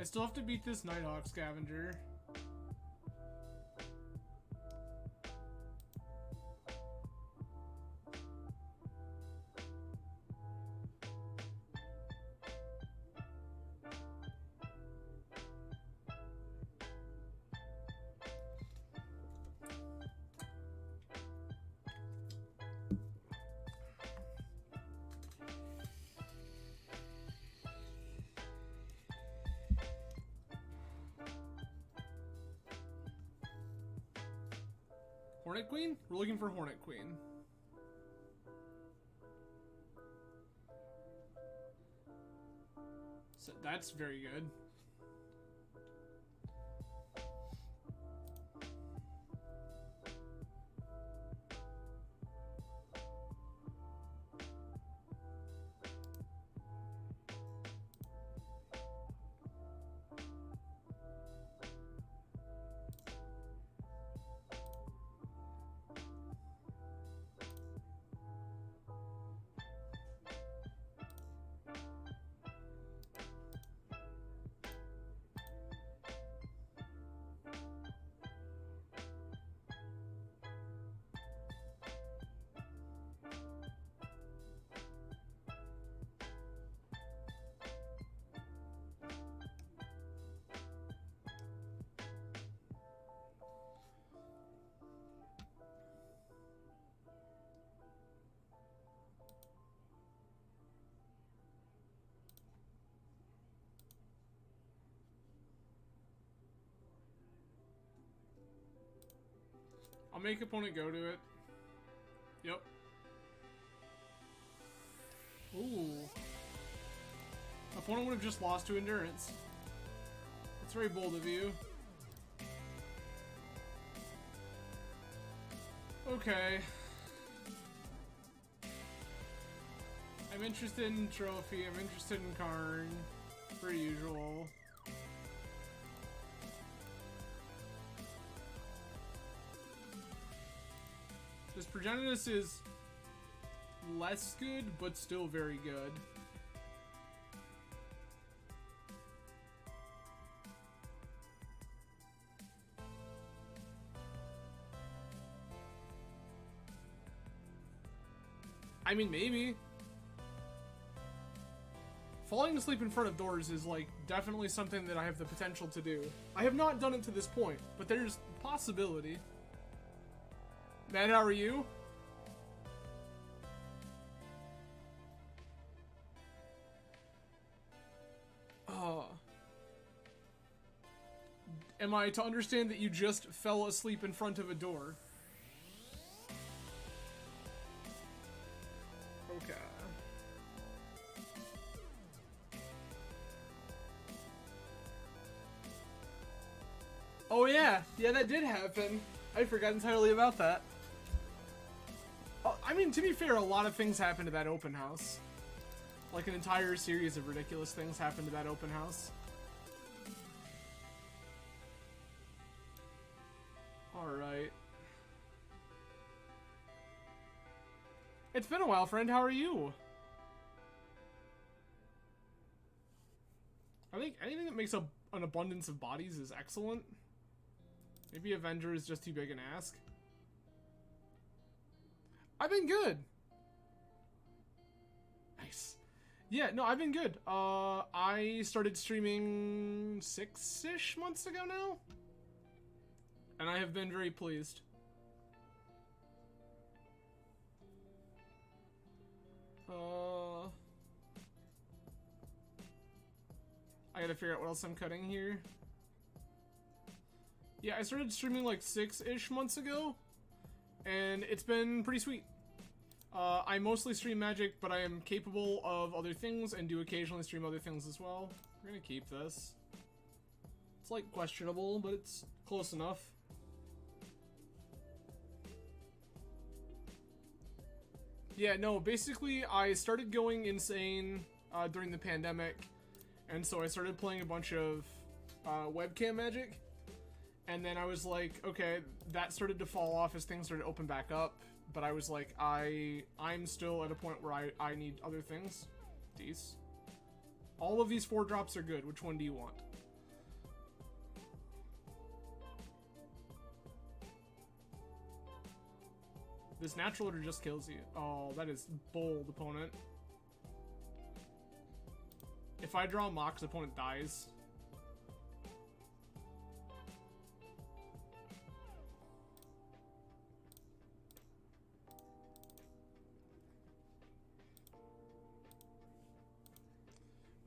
I still have to beat this Nighthawk Scavenger. Hornet Queen? We're looking for Hornet Queen. So that's very good. I'll make opponent go to it. Yep. Ooh. Opponent would have just lost to endurance. That's very bold of you. Okay. I'm interested in Trophy. I'm interested in Karn. Per usual. This Progenitus is less good, but still very good. I mean, maybe. Falling asleep in front of doors is, like, definitely something that I have the potential to do. I have not done it to this point, but there's a possibility. Matt, how are you? Am I to understand that you just fell asleep in front of a door? Okay. Oh yeah, that did happen. I forgot entirely about that. I mean, to be fair, a lot of things happened to that open house. Like an entire series of ridiculous things happened to that open house. Alright. It's been a while, friend. How are you? I think anything that makes an abundance of bodies is excellent. Maybe Avenger is just too big an ask. I've been good. Nice. Yeah, no, I've been good. I started streaming 6-ish months ago now. And I have been very pleased. I gotta figure out what else I'm cutting here. Yeah, I started streaming like 6-ish months ago. And it's been pretty sweet. I mostly stream Magic, but I am capable of other things and do occasionally stream other things as well. We're gonna keep this. It's like questionable, but it's close enough. Yeah, no, basically I started going insane during the pandemic, and so I started playing a bunch of webcam Magic. And then I was like, okay, that started to fall off as things started to open back up. But I was like, I'm still at a point where I need other things. These. All of these 4 drops are good. Which one do you want? This natural order just kills you. Oh, that is bold, opponent. If I draw Mox, opponent dies.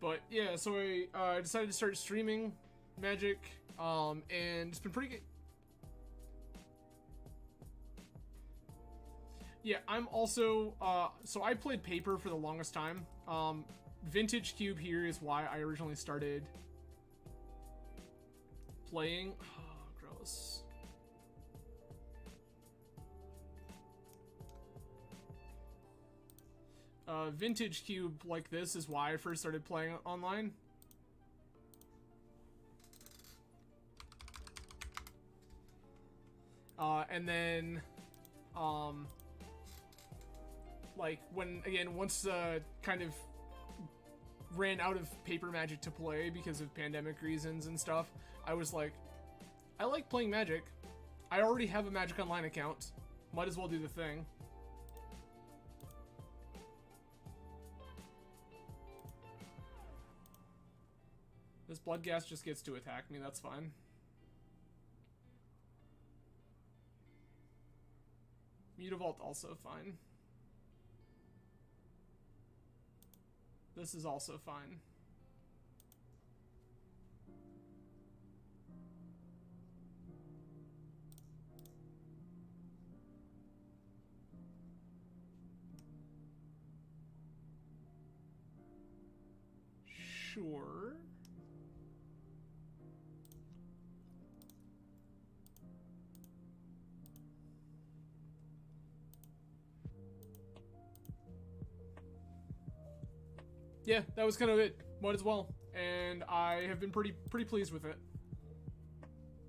But yeah, so I decided to start streaming Magic, and it's been pretty good. Yeah, I'm also, so I played Paper for the longest time. Vintage Cube here is why I originally started playing. Oh, gross. Vintage Cube like this is why I first started playing online. And then, like, once kind of ran out of Paper Magic to play because of pandemic reasons and stuff, I was like, I like playing Magic. I already have a Magic Online account. Might as well do the thing. This Bloodghast just gets to attack me, that's fine. Mutavault also fine. This is also fine. Sure. Yeah, that was kind of it. Might as well. And I have been pretty pleased with it.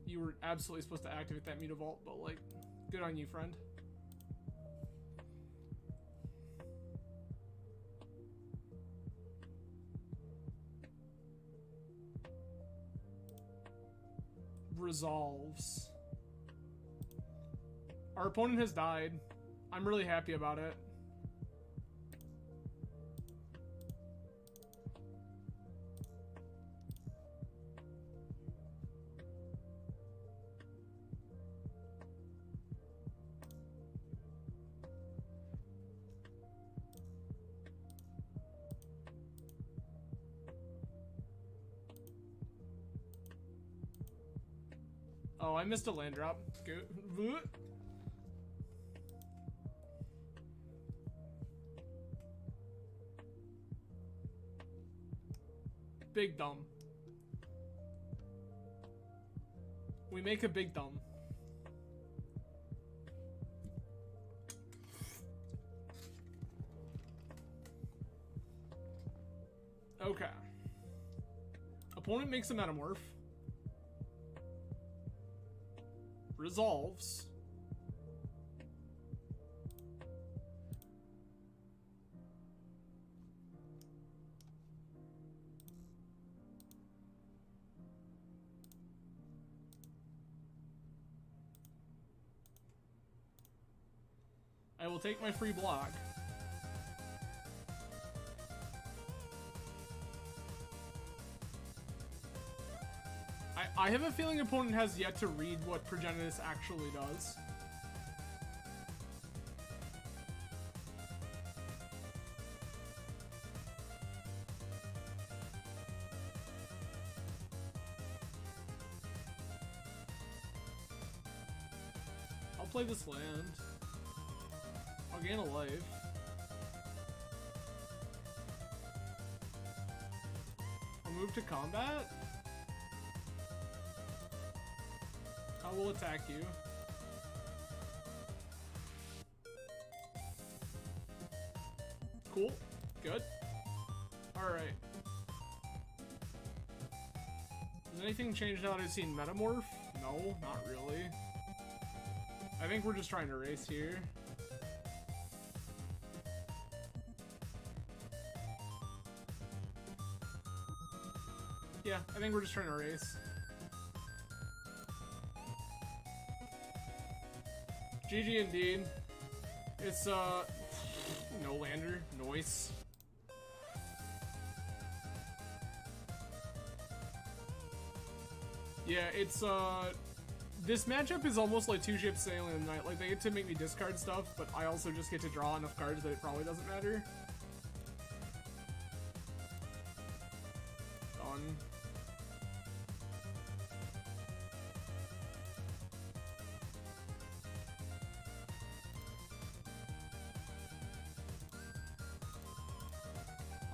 You were absolutely supposed to activate that Mutavault, but like, good on you, friend. Resolves. Our opponent has died. I'm really happy about it. Oh, I missed a land drop. Good. Big dumb. We make a big dumb. Okay. Opponent makes a Metamorph. Resolves. I will take my free block. I have a feeling opponent has yet to read what Progenitus actually does. I'll play this land. I'll gain a life. I'll move to combat. I will attack you. Cool. Good. Alright. Has anything changed now that I've seen Metamorph? No, not really. I think we're just trying to race here. Yeah, I think we're just trying to race. GG indeed. It's, no lander. Noise. Yeah, it's, this matchup is almost like two ships sailing in the night. Like, they get to make me discard stuff, but I also just get to draw enough cards that it probably doesn't matter. Done.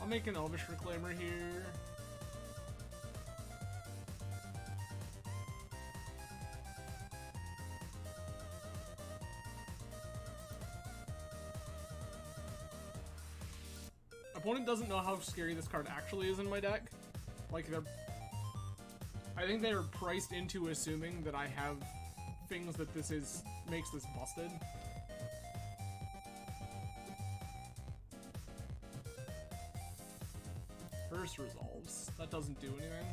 I'll make an Elvish Reclaimer here. Opponent doesn't know how scary this card actually is in my deck. Like, I think they're priced into assuming that I have things that makes this busted. First resolves. That doesn't do anything.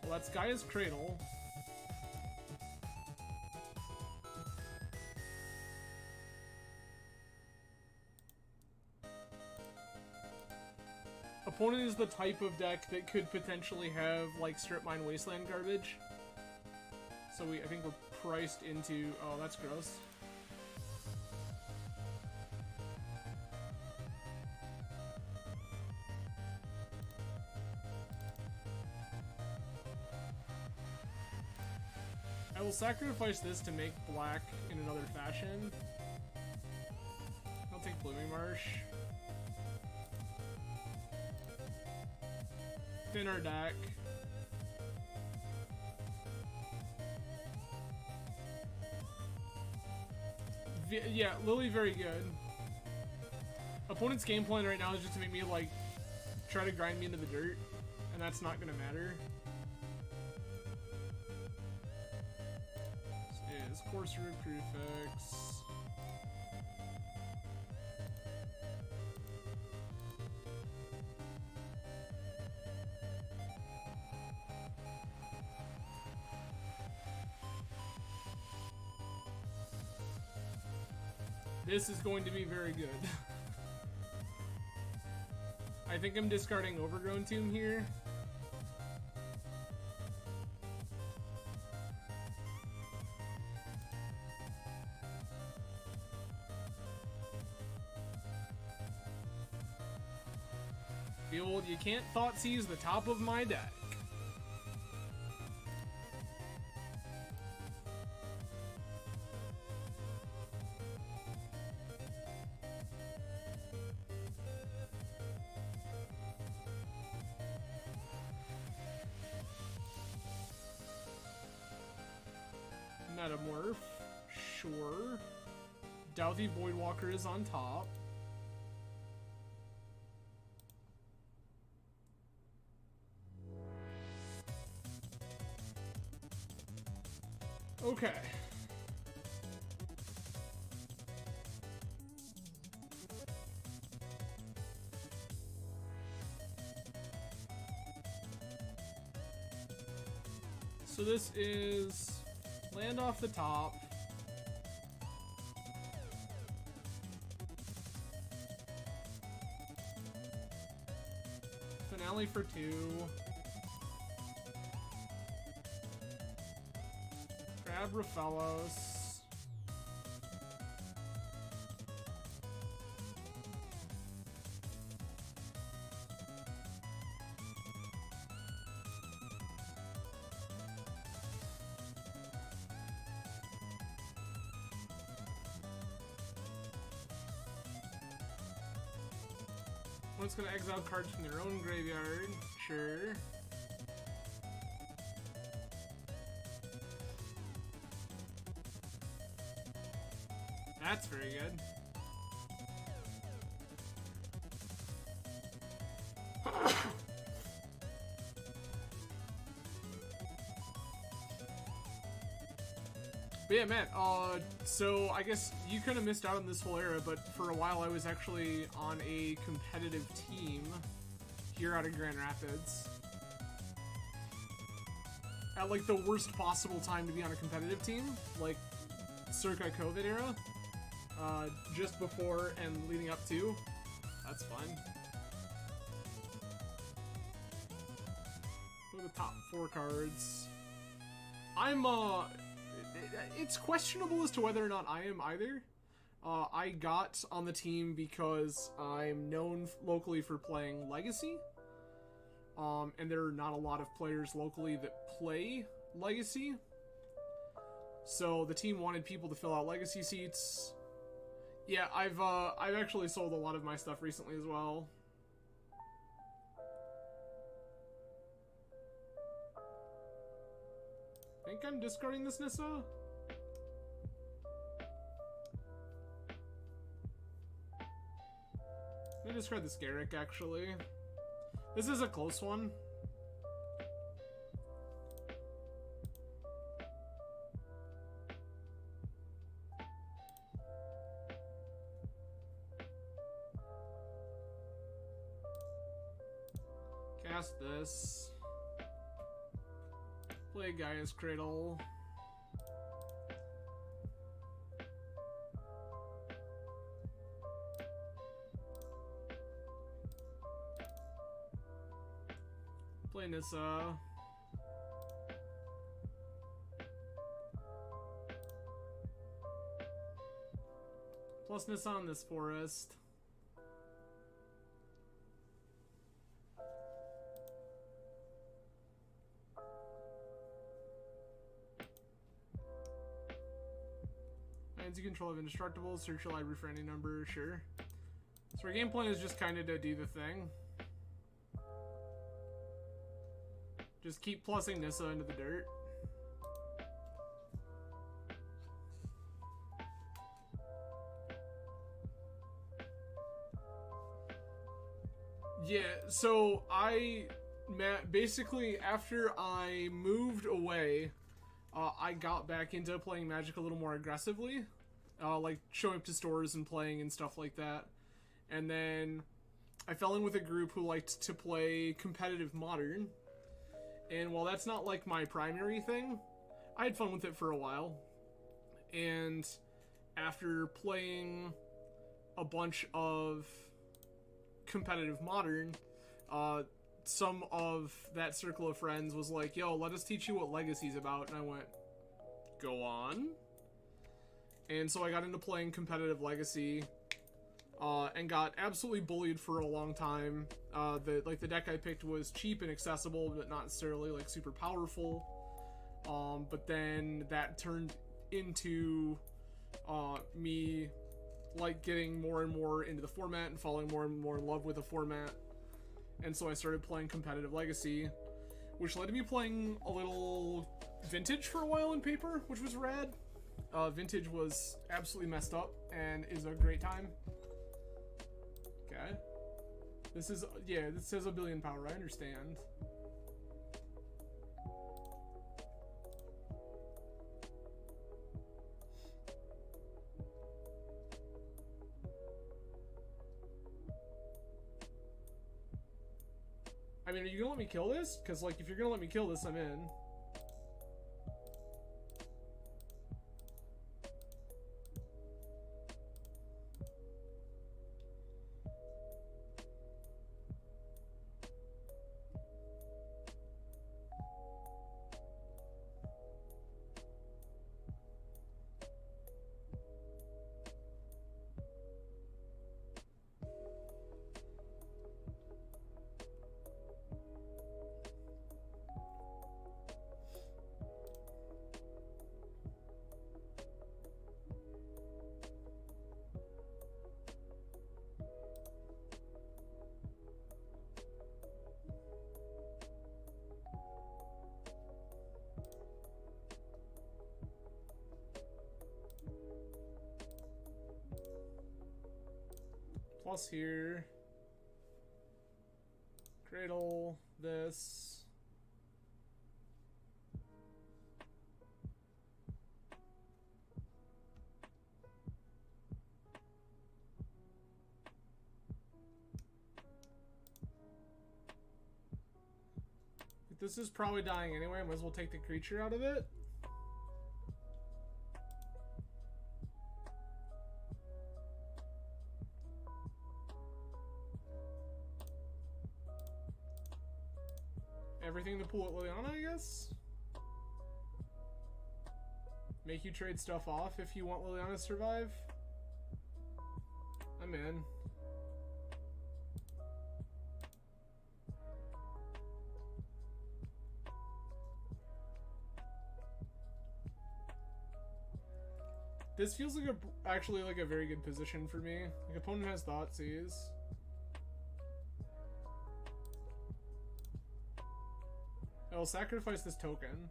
Well, that's Gaia's Cradle. Opponent is the type of deck that could potentially have, like, Strip Mine Wasteland garbage. So I think we're priced into... Oh, that's gross. I will sacrifice this to make black in another fashion. I'll take Blooming Marsh. Thin our deck. Yeah, Lily very good. Opponent's game plan right now is just to make me, like, try to grind me into the dirt, and that's not gonna matter. This is Sorcerer Prefix. This is going to be very good. I think I'm discarding Overgrown Tomb here. The old you can't Thoughtseize the top of my deck. Metamorph, sure. Douthie Voidwalker is on top. Okay. So this is land off the top. Finale for 2. Grab Raphalos. One's gonna exile cards from their own graveyard. Sure. That's very good. But yeah, man, so I guess you kind of missed out on this whole era, but for a while I was actually on a competitive team here out of Grand Rapids. At, like, the worst possible time to be on a competitive team, like, circa COVID era. Just before and leading up to. That's fun. What are the top 4 cards? I'm, it's questionable as to whether or not I am either. I got on the team because I'm known locally for playing Legacy. And there are not a lot of players locally that play Legacy. So the team wanted people to fill out Legacy seats. Yeah, I've actually sold a lot of my stuff recently as well. I think I'm discarding this Nissa. I'm gonna discard this Garrick, actually. This is a close one. Cast this. Play Gaia's Cradle. Play Nissa. Plus Nissa on this forest. You control of indestructibles, search your library for any number, sure. So our game plan is just kind of to do the thing. Just keep plussing Nissa into the dirt. Yeah, so basically after I moved away, I got back into playing Magic a little more aggressively. Like showing up to stores and playing and stuff like that. And then I fell in with a group who liked to play competitive Modern. And while that's not like my primary thing, I had fun with it for a while. And after playing a bunch of competitive Modern, some of that circle of friends was like, yo, let us teach you what Legacy's about. And I went, go on. And so I got into playing competitive Legacy, and got absolutely bullied for a long time. The deck I picked was cheap and accessible, but not necessarily like super powerful. But then that turned into me like getting more and more into the format and falling more and more in love with the format. And so I started playing competitive Legacy, which led to me playing a little Vintage for a while in paper, which was rad. Vintage was absolutely messed up and is a great time. Okay. This is, yeah, this says 1 billion power, I understand. I mean, are you gonna let me kill this? Because, like, if you're gonna let me kill this, I'm in. Plus here. Cradle, this. This is probably dying anyway. Might as well take the creature out of it. Everything to pull at Liliana, I guess? Make you trade stuff off if you want Liliana to survive? I'm in. This feels like actually like a very good position for me. Like, opponent has Thoughtseize. I'll sacrifice this token.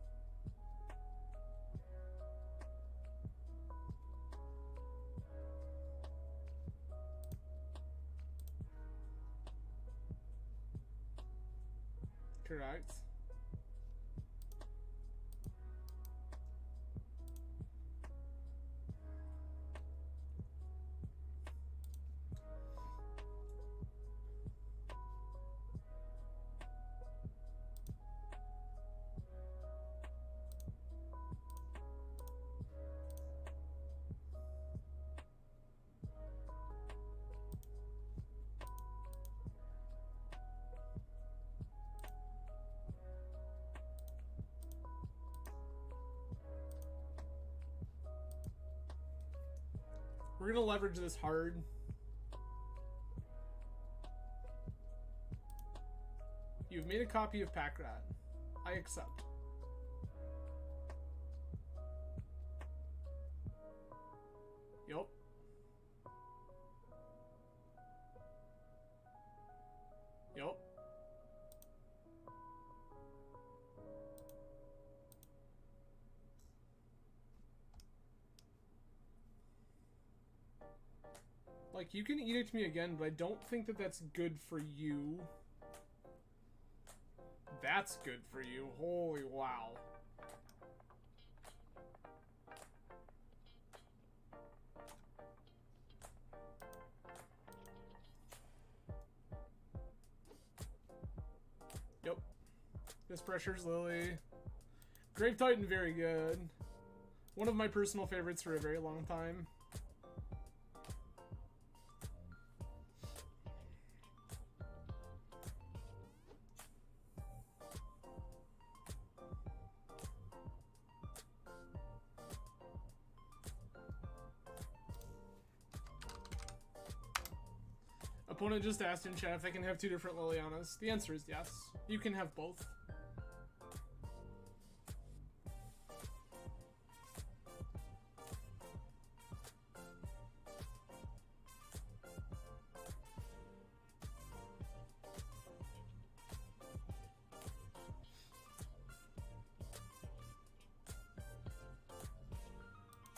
Correct. We're gonna leverage this hard. You've made a copy of Packrat. I accept. Yup. Yup. Like, you can edict me again, but I don't think that that's good for you. That's good for you. Holy wow. Yep. This pressures Lily. Grave Titan, very good. One of my personal favorites for a very long time. Opponent just asked in chat if they can have two different Lilianas. The answer is yes. You can have both.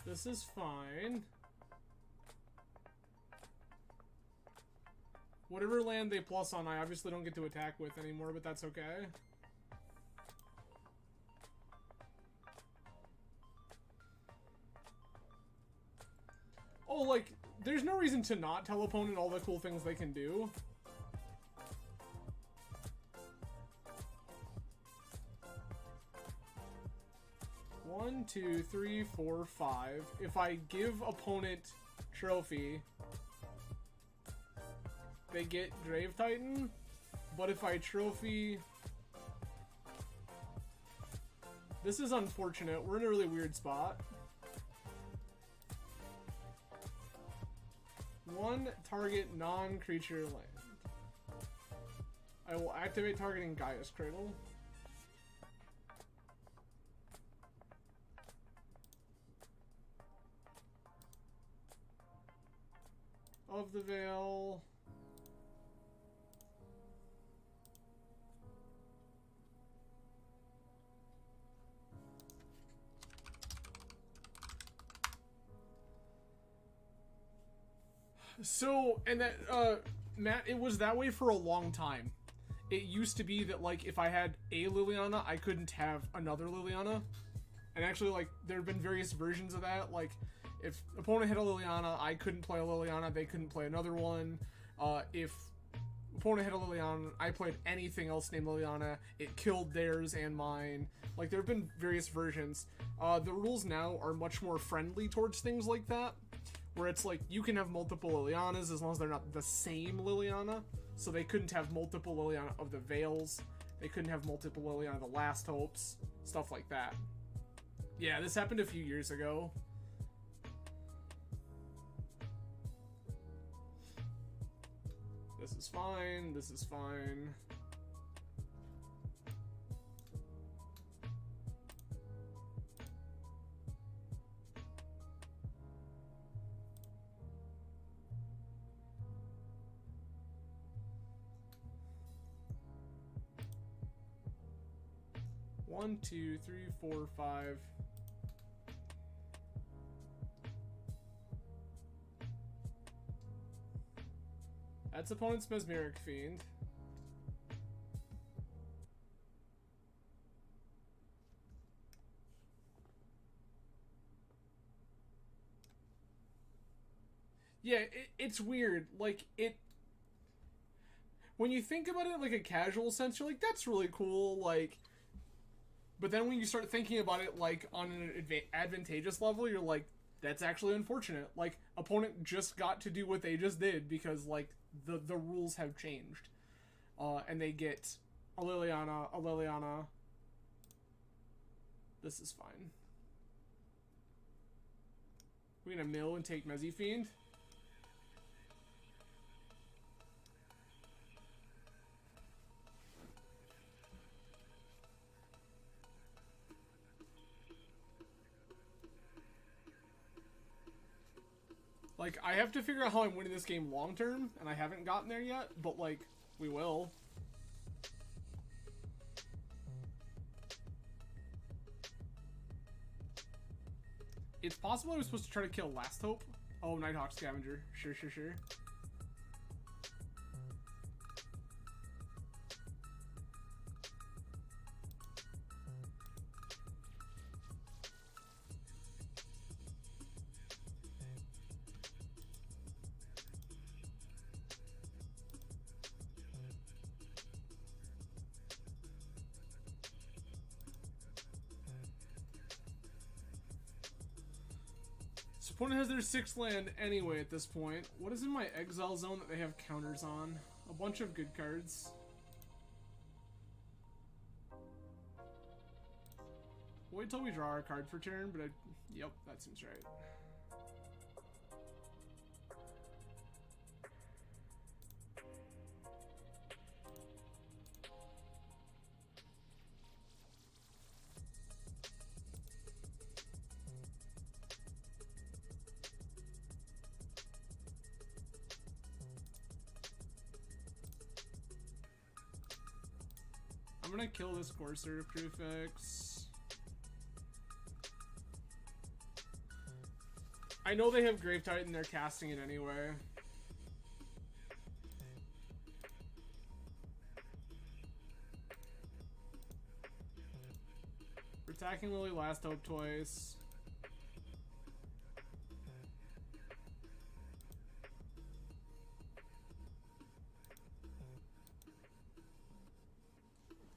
This is fine. Whatever land they plus on, I obviously don't get to attack with anymore, but that's okay. Oh, like, there's no reason to not tell opponent all the cool things they can do. One, two, three, four, five. If I give opponent trophy, they get Grave Titan, but if I trophy... This is unfortunate. We're in a really weird spot. One target non-creature land. I will activate targeting Gaia's Cradle. Of the Veil. So, and that, Matt, it was that way for a long time. It used to be that, like, if I had a Liliana, I couldn't have another Liliana. And actually, like, there have been various versions of that. Like, if opponent had a Liliana, I couldn't play a Liliana, they couldn't play another one. If opponent had a Liliana, I played anything else named Liliana, it killed theirs and mine. Like, there have been various versions. The rules now are much more friendly towards things like that, where it's like, you can have multiple Lilianas as long as they're not the same Liliana. So they couldn't have multiple Liliana of the Veils, they couldn't have multiple Liliana of the Last Hopes, stuff like that. Yeah, this happened a few years ago. This is fine, this is fine. One, two, three, four, five. That's opponent's Mesmeric Fiend. Yeah, it's weird. Like, when you think about it in like a casual sense, you're like, that's really cool. Like, but then when you start thinking about it like on an advantageous level, you're like, that's actually unfortunate. Like, opponent just got to do what they just did because like the rules have changed, and they get a Liliana. This is fine. We're gonna mill and take Mezzy Fiend. Like, I have to figure out how I'm winning this game long term, and I haven't gotten there yet, but like, we will. It's possible I was supposed to try to kill Last Hope. Oh, Nighthawk Scavenger. Sure. Opponent has their 6th land anyway at this point. What is in my exile zone that they have counters on? A bunch of good cards. Wait till we draw our card for turn, but yep, that seems right. I'm gonna kill this Courser prefix. I know they have Grave Titan, they're casting it anyway. We're attacking Lily Last Hope twice.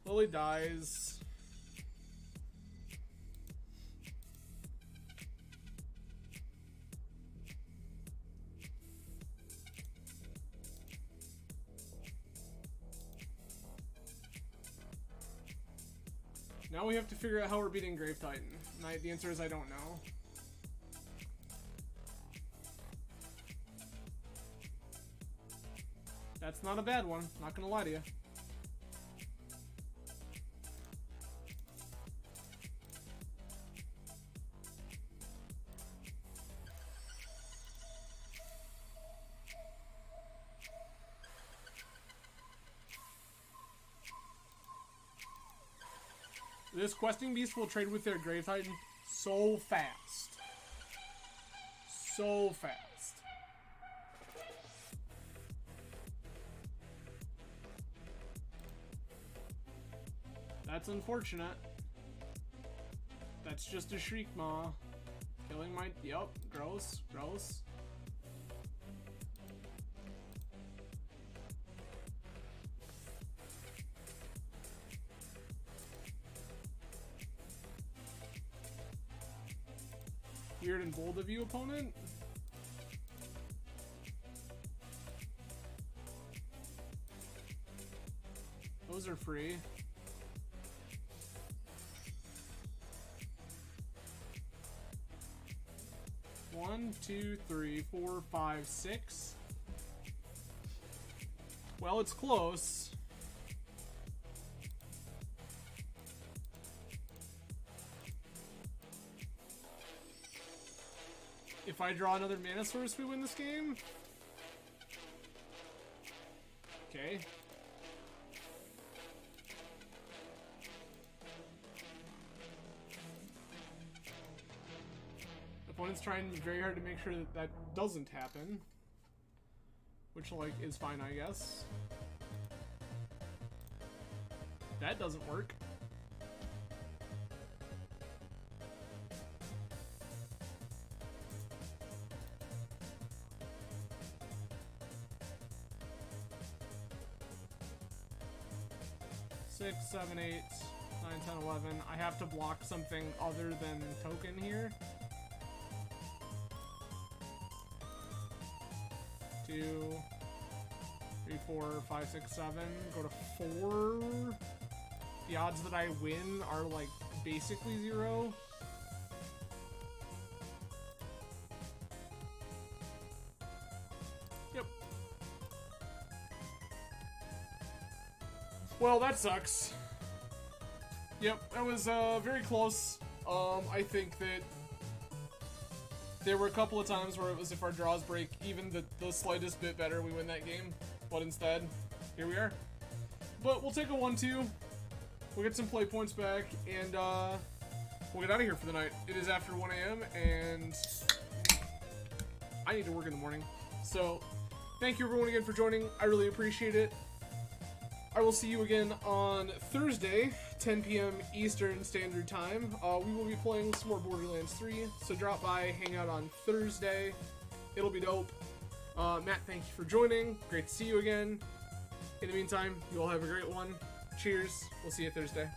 Lily dies. Now we have to figure out how we're beating Grave Titan. And the answer is I don't know. That's not a bad one, not gonna lie to you. This questing beast will trade with their Grave Titan so fast. So fast. That's unfortunate. That's just a Shriek Maw. Killing my... Yep, gross, gross. Weird and bold of you, opponent. Those are free. One, two, three, four, five, six. Well, it's close. If I draw another mana source, we win this game. Okay. Opponent's trying very hard to make sure that that doesn't happen. Which, like, is fine, I guess. That doesn't work. Six, 7, 8, 9, 10, 11. I have to block something other than token here. 2, 3, 4, 5, 6, 7. Go to 4. The odds that I win are like basically 0. Yep. Well, that sucks. Yep, that was very close. I think that there were a couple of times where it was if our draws break even the slightest bit better, we win that game. But instead, here we are. But we'll take a 1-2. We'll get some play points back, and we'll get out of here for the night. It is after 1 a.m., and I need to work in the morning. So, thank you everyone again for joining. I really appreciate it. I will see you again on Thursday, 10 p.m. Eastern Standard Time. We will be playing some more Borderlands 3, so drop by, hang out on Thursday. It'll be dope. Matt, thank you for joining. Great to see you again. In the meantime, you all have a great one. Cheers. We'll see you Thursday.